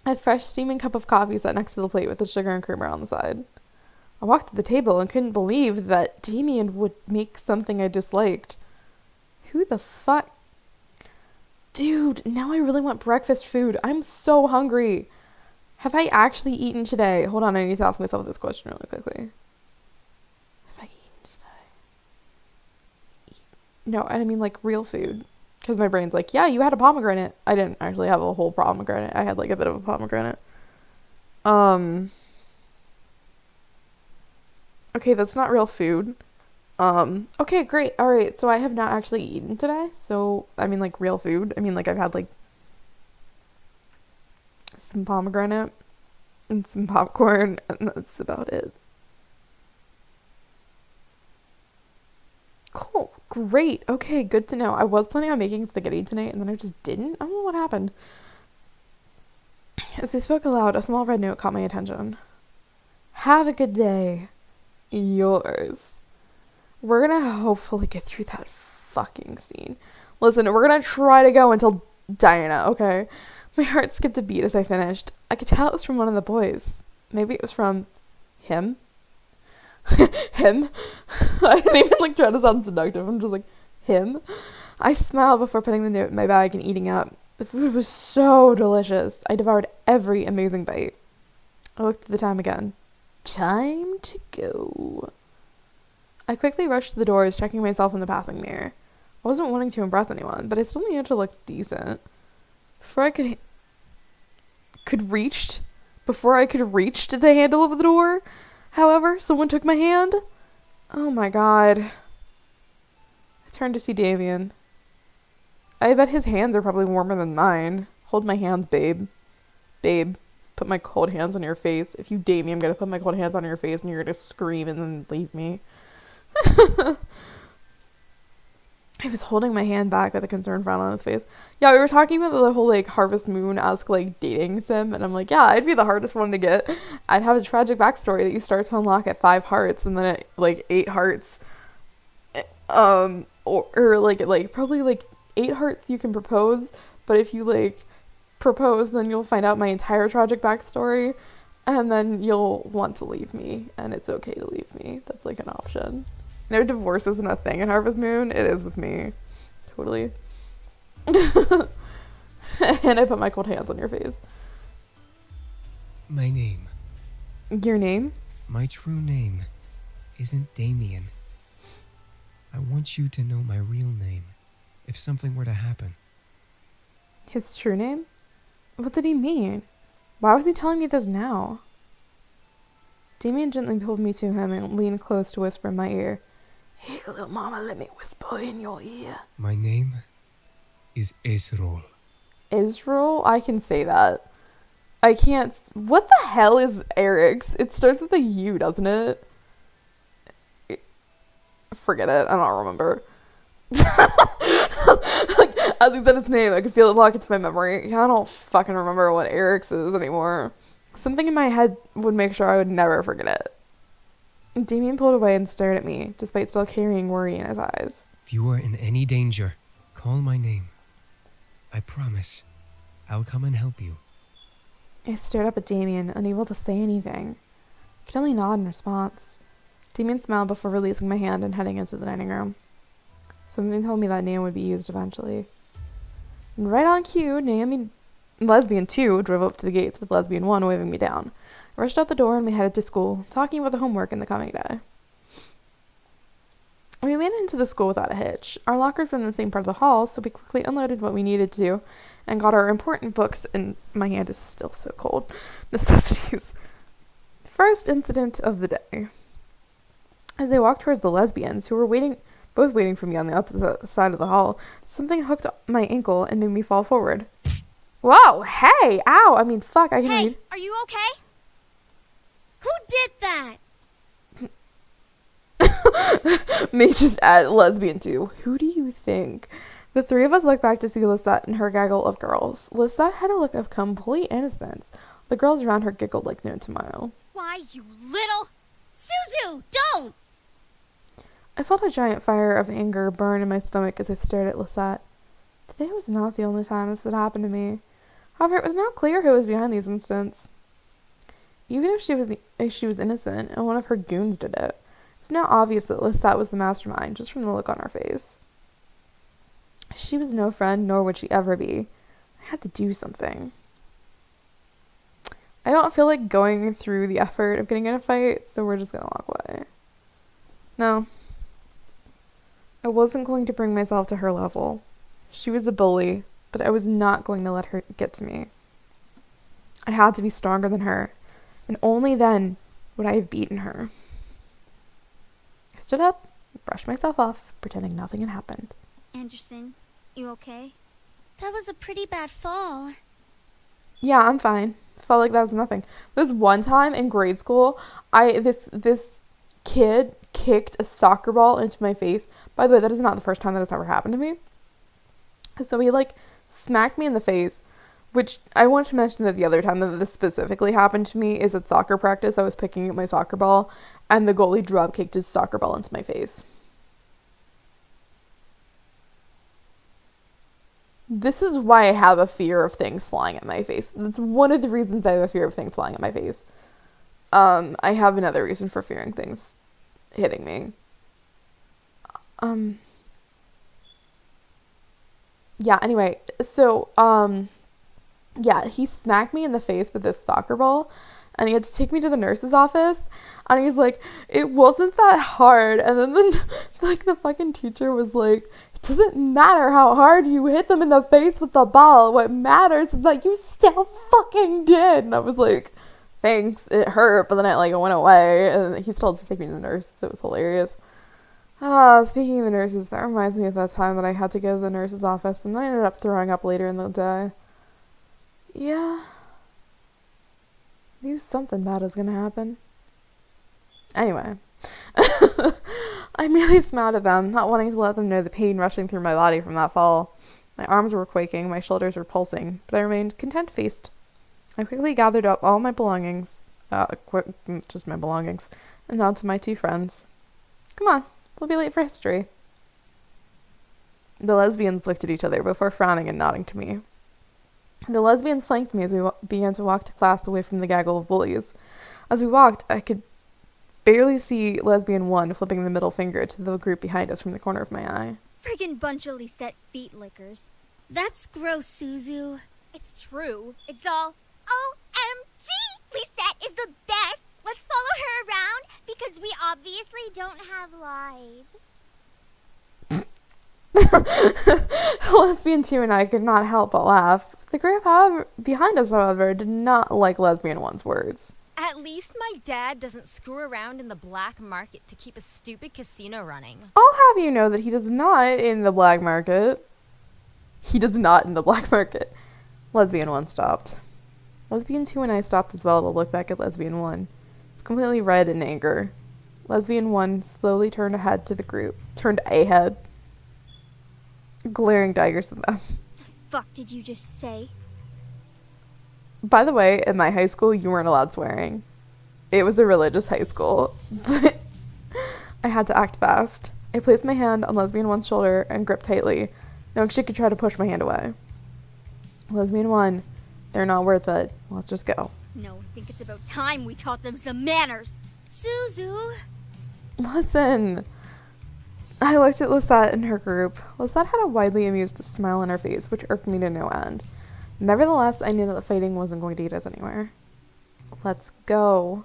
A fresh steaming cup of coffee sat next to the plate with the sugar and creamer on the side. I walked to the table and couldn't believe that Damien would make something I disliked. Who the fuck? Dude, now I really want breakfast food. I'm so hungry. Have I actually eaten today? Hold on, I need to ask myself this question really quickly. Have I eaten today? No, I mean like real food. Because my brain's like, yeah, you had a pomegranate. I didn't actually have a whole pomegranate. I had like a bit of a pomegranate. Okay, that's not real food. Okay, great. Alright, so I have not actually eaten today. So, I mean like real food. I mean like I've had like some pomegranate and some popcorn, and that's about it. Cool. Great. Okay, good to know. I was planning on making spaghetti tonight, and then I just didn't. I don't know what happened. As I spoke aloud, a small red note caught my attention. Have a good day. Yours. We're gonna hopefully get through that fucking scene. Listen, we're gonna try to go until Diana, okay? My heart skipped a beat as I finished. I could tell it was from one of the boys. Maybe it was from him? Him? I didn't even like try to sound seductive. I'm just like, him? I smiled before putting the note in my bag and eating up. The food was so delicious. I devoured every amazing bite. I looked at the time again. Time to go. I quickly rushed to the doors, checking myself in the passing mirror. I wasn't wanting to impress anyone, but I still needed to look decent. Before I could reach to the handle of the door, however, someone took my hand. Oh my god. I turned to see Damien. I bet his hands are probably warmer than mine. Hold my hands, babe. Babe, put my cold hands on your face. If you date me, I'm gonna put my cold hands on your face and you're gonna scream and then leave me. He was holding my hand back with a concerned frown on his face. Yeah, we were talking about the whole, like, Harvest Moon-esque, like, dating sim, and I'm like, yeah, I'd be the hardest one to get. I'd have a tragic backstory that you start to unlock at 5 hearts, and then at, like, 8 hearts, or like, probably, like, 8 hearts you can propose, but if you, like, propose, then you'll find out my entire tragic backstory, and then you'll want to leave me, and it's okay to leave me. That's, like, an option. No, divorce isn't a thing in Harvest Moon. It is with me. Totally. And I put my cold hands on your face. My name. Your name? My true name isn't Damien. I want you to know my real name if something were to happen. His true name? What did he mean? Why was he telling me this now? Damien gently pulled me to him and leaned close to whisper in my ear. Hey, little mama, let me whisper in your ear. My name is Ezrol. Israel? I can say that. I can't. What the hell is Eric's? It starts with a U, doesn't it? Forget it. I don't remember. Like, as he said his name, I could feel it lock into my memory. I don't fucking remember what Eric's is anymore. Something in my head would make sure I would never forget it. Damien pulled away and stared at me, despite still carrying worry in his eyes. If you are in any danger, call my name. I promise, I'll come and help you. I stared up at Damien, unable to say anything. I could only nod in response. Damien smiled before releasing my hand and heading into the dining room. Something told me that name would be used eventually. And right on cue, Lesbian 2 drove up to the gates with Lesbian 1 waving me down. I rushed out the door and we headed to school, talking about the homework in the coming day. We made it into the school without a hitch. Our lockers were in the same part of the hall, so we quickly unloaded what we needed to and got our important books, and my hand is still so cold, necessities. First incident of the day. As I walked towards the lesbians, who were both waiting for me on the opposite side of the hall, something hooked my ankle and made me fall forward. Whoa, hey, ow, I mean, fuck, I can read. Hey, are you okay? Who did that? May just add Lesbian 2. Who do you think? The three of us looked back to see Lisette and her gaggle of girls. Lisette had a look of complete innocence. The girls around her giggled like no tomorrow. Why, you little... Suzu, don't! I felt a giant fire of anger burn in my stomach as I stared at Lisette. Today was not the only time this had happened to me. However, it was now clear who was behind these incidents. Even if she was innocent and one of her goons did it, it's now obvious that Lisette was the mastermind just from the look on her face. She was no friend, nor would she ever be. I had to do something. I don't feel like going through the effort of getting in a fight, so we're just gonna walk away. No. I wasn't going to bring myself to her level. She was a bully, but I was not going to let her get to me. I had to be stronger than her, and only then would I have beaten her. I stood up, brushed myself off, pretending nothing had happened. Anderson, you okay? That was a pretty bad fall. Yeah, I'm fine. Felt like that was nothing. This one time in grade school, this kid kicked a soccer ball into my face. By the way, that is not the first time that has ever happened to me. So he smacked me in the face, which I want to mention that the other time that this specifically happened to me is at soccer practice. I was picking up my soccer ball and the goalie drop kicked his soccer ball into my face. This is why I have a fear of things flying at my face. That's one of the reasons I have a fear of things flying at my face. I have another reason for fearing things hitting me. Yeah, anyway, so, yeah, he smacked me in the face with this soccer ball, and he had to take me to the nurse's office, and he's like, it wasn't that hard, and then the fucking teacher was like, it doesn't matter how hard you hit them in the face with the ball, what matters is that you still fucking did, and I was like, thanks, it hurt, but then it went away, and he still had to take me to the nurse, so it was hilarious. Speaking of the nurses, that reminds me of that time that I had to go to the nurse's office, and I ended up throwing up later in the day. Yeah. I knew something bad was gonna happen. Anyway. I'm really mad at them, not wanting to let them know the pain rushing through my body from that fall. My arms were quaking, my shoulders were pulsing, but I remained content-faced. I quickly gathered up all my belongings, just my belongings, and nodded to my two friends. Come on, we'll be late for history. The lesbians looked at each other before frowning and nodding to me. The lesbians flanked me as we began to walk to class away from the gaggle of bullies. As we walked, I could barely see lesbian 1 flipping the middle finger to the group behind us from the corner of my eye. Friggin' bunch of Lisette feet lickers. That's gross, Suzu. It's true. It's all OMG! Lisette is the best! Let's follow her around because we obviously don't have lives. Lesbian 2 and I could not help but laugh. The group behind us, however, did not like lesbian 1's words. At least my dad doesn't screw around in the black market to keep a stupid casino running. I'll have you know that he does not in the black market. He does not in the black market. Lesbian 1 stopped. Lesbian 2 and I stopped as well to look back at Lesbian 1. It's completely red in anger. Lesbian 1 slowly turned ahead to the group. Turned ahead. Glaring daggers at them. The fuck did you just say? By the way, in my high school, you weren't allowed swearing. It was a religious high school, but I had to act fast. I placed my hand on Lesbian 1's shoulder and gripped tightly, knowing she could try to push my hand away. Lesbian 1, they're not worth it. Let's just go. No, I think it's about time we taught them some manners. Suzu. Listen. I looked at Lisette and her group. Lisette had a widely amused smile on her face, which irked me to no end. Nevertheless, I knew that the fighting wasn't going to get us anywhere. Let's go.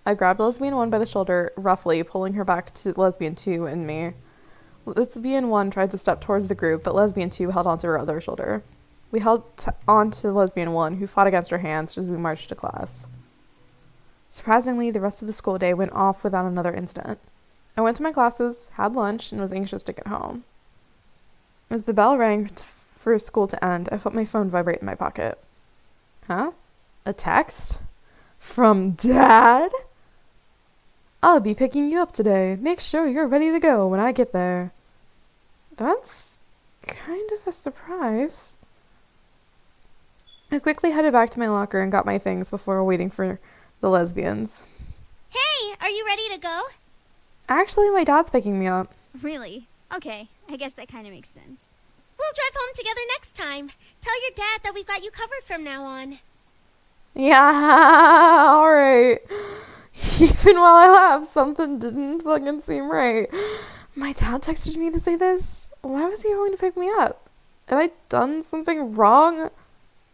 I grabbed Lesbian 1 by the shoulder, roughly, pulling her back to Lesbian 2 and me. Lesbian 1 tried to step towards the group, but Lesbian 2 held onto her other shoulder. We held on to Lesbian 1, who fought against her hands as we marched to class. Surprisingly, the rest of the school day went off without another incident. I went to my classes, had lunch, and was anxious to get home. As the bell rang for school to end, I felt my phone vibrate in my pocket. Huh? A text? From Dad? I'll be picking you up today. Make sure you're ready to go when I get there. That's kind of a surprise. I quickly headed back to my locker and got my things before waiting for the lesbians. Hey, are you ready to go? Actually, my dad's picking me up. Really? Okay, I guess that kind of makes sense. We'll drive home together next time. Tell your dad that we've got you covered from now on. Yeah, alright. Even while I laughed, something didn't fucking seem right. My dad texted me to say this. Why was he going to pick me up? Had I done something wrong?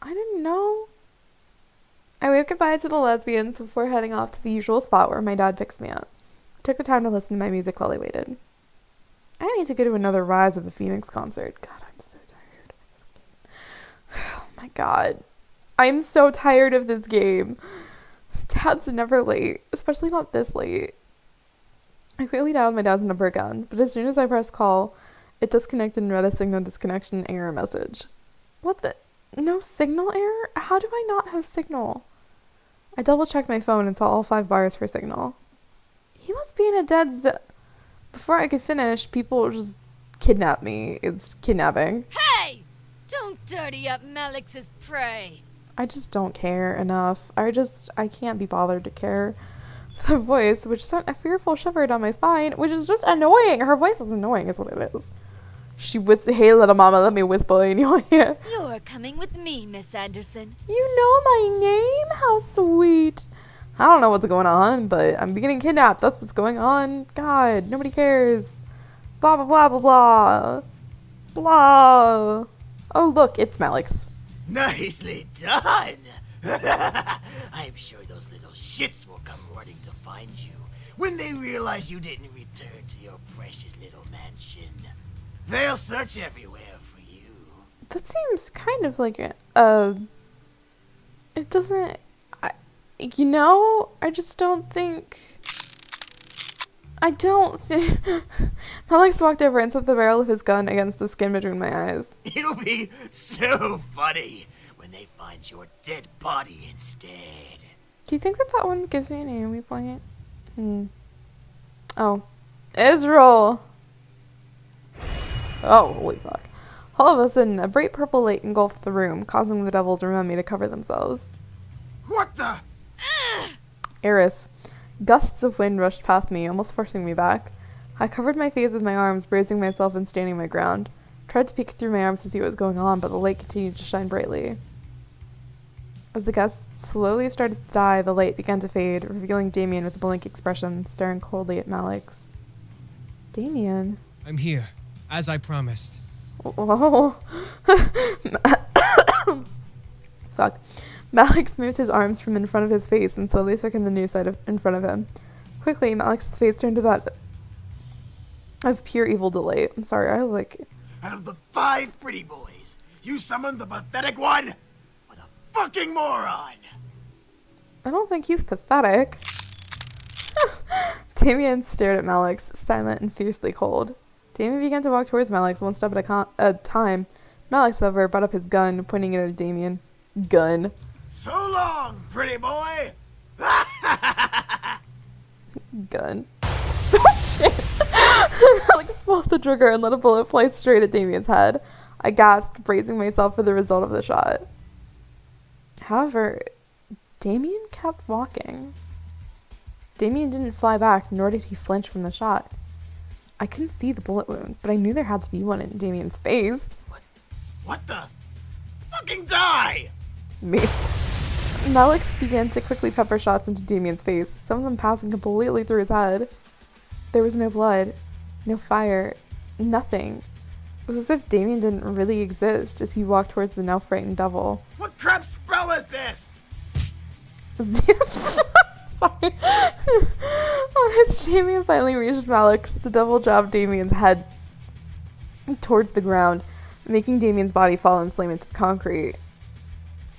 I didn't know. I waved goodbye to the lesbians before heading off to the usual spot where my dad picks me up. I took the time to listen to my music while I waited. I need to go to another Rise of the Phoenix concert. God, I'm so tired of this game. Oh my god. I'm so tired of this game. Dad's never late, especially not this late. I quickly dialed my dad's number again, but as soon as I pressed call, it disconnected and read a signal disconnection error message. What the? No signal error? How do I not have signal? I double-checked my phone and saw all 5 bars for signal. He must be in a dead Before I could finish, people just kidnapped me. It's kidnapping. Hey! Don't dirty up Malix's prey. I just don't care enough. I can't be bothered to care. The voice, which sent a fearful shiver down my spine, which is just annoying. Her voice is annoying, is what it is. She whispered, "Hey, little mama, let me whisper in your ear." You're coming with me, Miss Anderson. You know my name? How sweet. I don't know what's going on, but I'm getting kidnapped. That's what's going on. God, nobody cares. Blah, blah, blah, blah, blah. Blah. Oh, look, it's Malix. Nicely done! I'm sure those little shits will come running to find you when they realize you didn't return to your precious little mansion. They'll search everywhere for you. That seems kind of like it doesn't, I just don't think, Alex walked over and set the barrel of his gun against the skin between my eyes. It'll be so funny when they find your dead body instead. Do you think that one gives me an Naomi point? Oh. Israel! Oh, holy fuck. All of a sudden, a bright purple light engulfed the room, causing the devils around me to cover themselves. What the? Eris. Gusts of wind rushed past me, almost forcing me back. I covered my face with my arms, bracing myself and standing my ground. Tried to peek through my arms to see what was going on, but the light continued to shine brightly. As the gusts slowly started to die, the light began to fade, revealing Damien with a blank expression, staring coldly at Malix. Damien? I'm here, as I promised. Whoa. Fuck. Malix moved his arms from in front of his face and slowly took in the new side in front of him. Quickly, Malix's face turned to that of pure evil delight. I'm sorry, Out of the 5 pretty boys, you summoned the pathetic one? What a fucking moron! I don't think he's pathetic. Damien stared at Malix, silent and fiercely cold. Damien began to walk towards Malix one step at a time. Malix, however, brought up his gun, pointing it at Damien. Gun. So long, pretty boy! Gun. Oh, shit! Malix pulled the trigger and let a bullet fly straight at Damien's head. I gasped, bracing myself for the result of the shot. However, Damien kept walking. Damien didn't fly back, nor did he flinch from the shot. I couldn't see the bullet wound, but I knew there had to be one in Damien's face. What the? Fucking die! Me. Malix began to quickly pepper shots into Damien's face, some of them passing completely through his head. There was no blood, no fire, nothing. It was as if Damien didn't really exist as he walked towards the now frightened devil. What crap spell is this? Sorry. As Damien finally reached Malix, the devil jabbed Damien's head towards the ground, making Damien's body fall and slam into the concrete.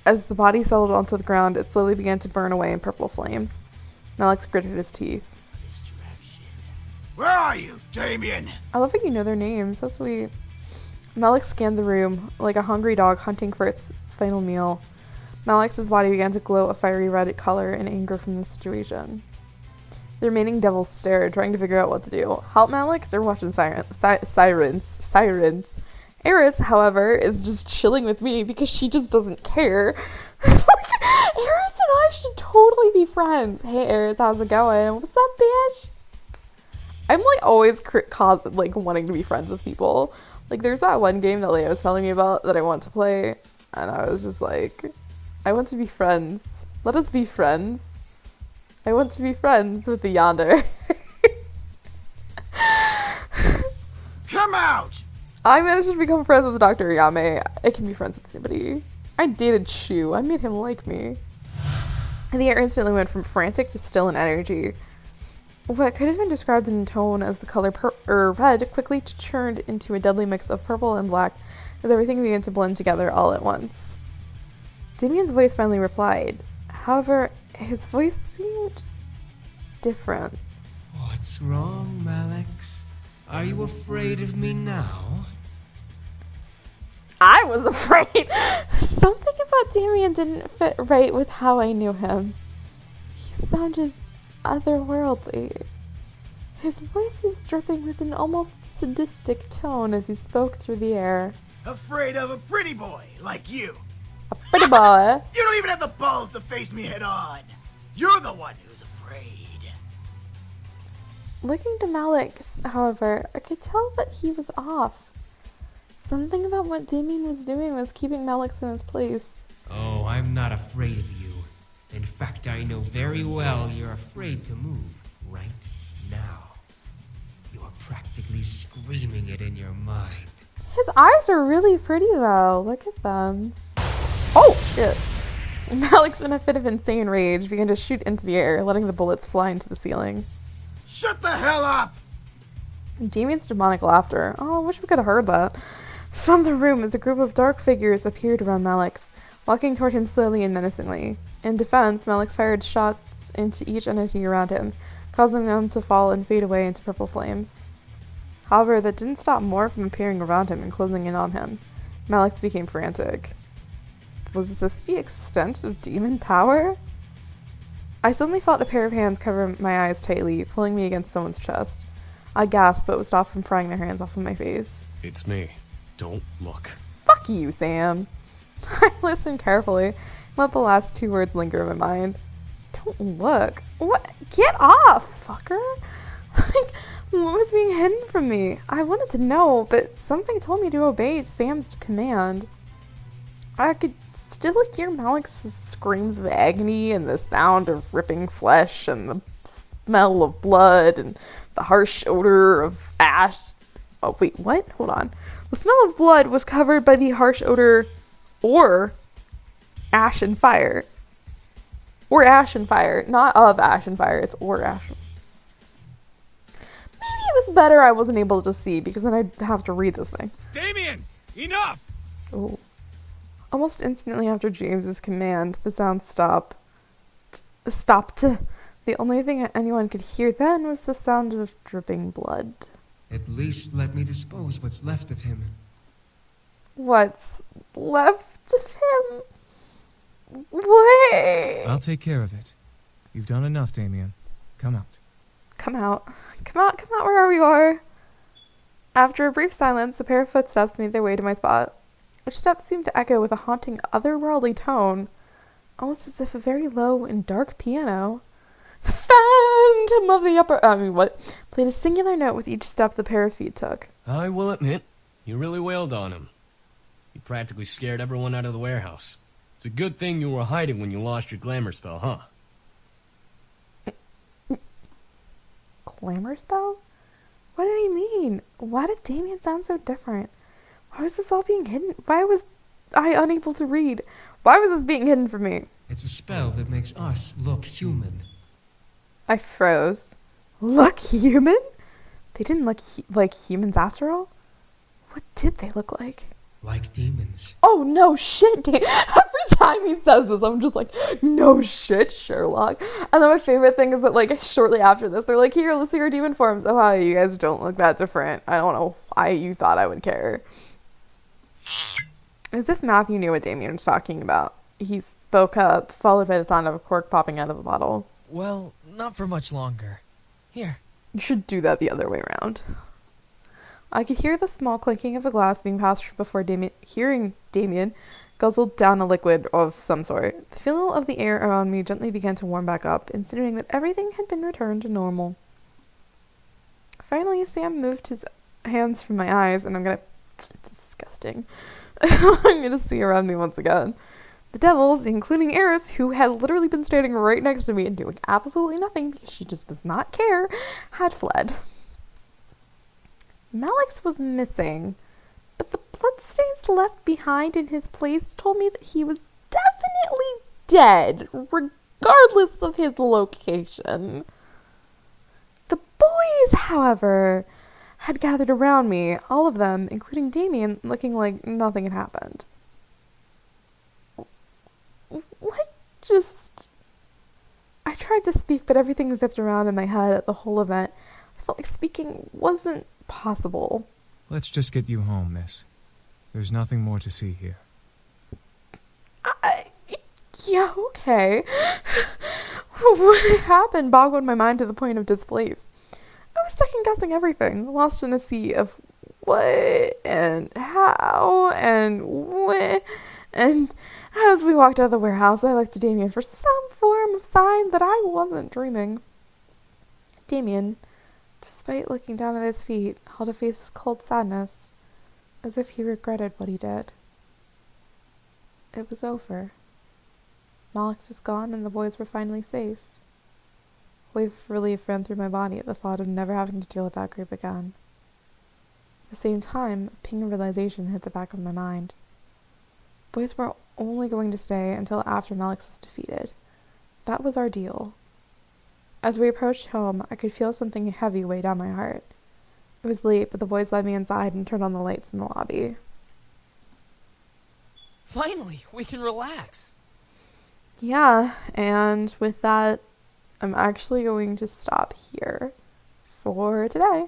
As the body settled onto the ground, it slowly began to burn away in purple flames. Malix gritted his teeth. Distraction. Where are you, Damien? I love how you know their names. So sweet. Malix scanned the room like a hungry dog hunting for its final meal. Malix's body began to glow a fiery red color in anger from the situation. The remaining devils stared, trying to figure out what to do. Help Malix or watch sirens. Eris, however, is just chilling with me because she just doesn't care. Eris and I should totally be friends. Hey Eris, how's it going? What's up, bitch? I'm always wanting to be friends with people. Like, there's that one game that Leah was telling me about that I want to play, and I was just like, I want to be friends. Let us be friends. I want to be friends with the yonder. Come out! I managed to become friends with Dr. Yame. I can be friends with anybody. I dated Shu. I made him like me. And the air instantly went from frantic to still in energy. What could have been described in tone as the color red quickly turned into a deadly mix of purple and black as everything began to blend together all at once. Damien's voice finally replied. However, his voice seemed different. What's wrong, Malix? Are you afraid of me now? I was afraid. Something about Damien didn't fit right with how I knew him. He sounded otherworldly. His voice was dripping with an almost sadistic tone as he spoke through the air. Afraid of a pretty boy like you. A pretty boy? You don't even have the balls to face me head on. You're the one who's afraid. Looking to Malik, however, I could tell that he was off. Something about what Damien was doing was keeping Malix in his place. Oh, I'm not afraid of you. In fact, I know very well you're afraid to move right now. You are practically screaming it in your mind. His eyes are really pretty though. Look at them. Oh, shit. Malix, in a fit of insane rage, began to shoot into the air, letting the bullets fly into the ceiling. Shut the hell up! Damien's demonic laughter. Oh, I wish we could have heard that. From the room, as a group of dark figures appeared around Malix, walking toward him slowly and menacingly. In defense, Malix fired shots into each entity around him, causing them to fall and fade away into purple flames. However, that didn't stop more from appearing around him and closing in on him. Malix became frantic. Was this the extent of demon power? I suddenly felt a pair of hands cover my eyes tightly, pulling me against someone's chest. I gasped, but was stopped from prying their hands off of my face. It's me. Don't look. Fuck you, Sam. I listened carefully, and let the last two words linger in my mind. Don't look. What? Get off, fucker! Like, what was being hidden from me? I wanted to know, but something told me to obey Sam's command. I could still hear Malix's screams of agony and the sound of ripping flesh and the smell of blood and the harsh odor of ash. Oh, wait, what? Hold on. The smell of blood was covered by the harsh odor or ash and fire. Or ash and fire. Not of ash and fire. It's or ash. Maybe it was better I wasn't able to see because then I'd have to read this thing. Damien! Enough! Oh. Almost instantly after James's command, the sound stopped. The only thing anyone could hear then was the sound of dripping blood. At least let me dispose what's left of him. What's left of him? What? I'll take care of it. You've done enough, Damien. Come out. Come out. Come out wherever you are. After a brief silence, a pair of footsteps made their way to my spot. Each step seemed to echo with a haunting, otherworldly tone, almost as if a very low and dark piano. The Phantom of the Upper... played a singular note with each step the pair of feet took. I will admit, you really wailed on him. You practically scared everyone out of the warehouse. It's a good thing you were hiding when you lost your glamour spell, huh? Glamour spell? What did he mean? Why did Damien sound so different? Why was this all being hidden? Why was I unable to read? Why was this being hidden from me? It's a spell that makes us look human. I froze. Look human? They didn't look like humans after all? What did they look like? Like demons. Oh, no shit, Every time he says this, I'm just like, no shit, Sherlock. And then my favorite thing is that, like, shortly after this, they're like, here, let's see your demon forms. Oh, hi, you guys don't look that different. I don't know why you thought I would care. As if Matthew knew what Damien was talking about. He spoke up, followed by the sound of a cork popping out of a bottle. Well, not for much longer. Here. You should do that the other way around. I could hear the small clinking of a glass being passed before Damien guzzled down a liquid of some sort. The feel of the air around me gently began to warm back up, insinuating that everything had been returned to normal. Finally, Sam moved his hands from my eyes, and I'm gonna Disgusting. I'm gonna see around me once again. The devils, including Eris, who had literally been standing right next to me and doing absolutely nothing because she just does not care, had fled. Malix was missing, but the bloodstains left behind in his place told me that he was definitely dead, regardless of his location. The boys, however, had gathered around me, all of them, including Damien, looking like nothing had happened. What just... I tried to speak, but everything zipped around in my head at the whole event. I felt like speaking wasn't possible. Let's just get you home, miss. There's nothing more to see here. Yeah, okay. What happened boggled my mind to the point of disbelief. I was second-guessing everything, lost in a sea of what and how and when. And as we walked out of the warehouse, I looked to Damien for some form of sign that I wasn't dreaming. Damien, despite looking down at his feet, held a face of cold sadness, as if he regretted what he did. It was over. Malix was gone and the boys were finally safe. A wave of relief ran through my body at the thought of never having to deal with that group again. At the same time, a ping of realization hit the back of my mind. Boys were only going to stay until after Malix was defeated. That was our deal. As we approached home, I could feel something heavy weigh down my heart. It was late, but the boys led me inside and turned on the lights in the lobby. Finally, we can relax. Yeah, and with that, I'm actually going to stop here for today.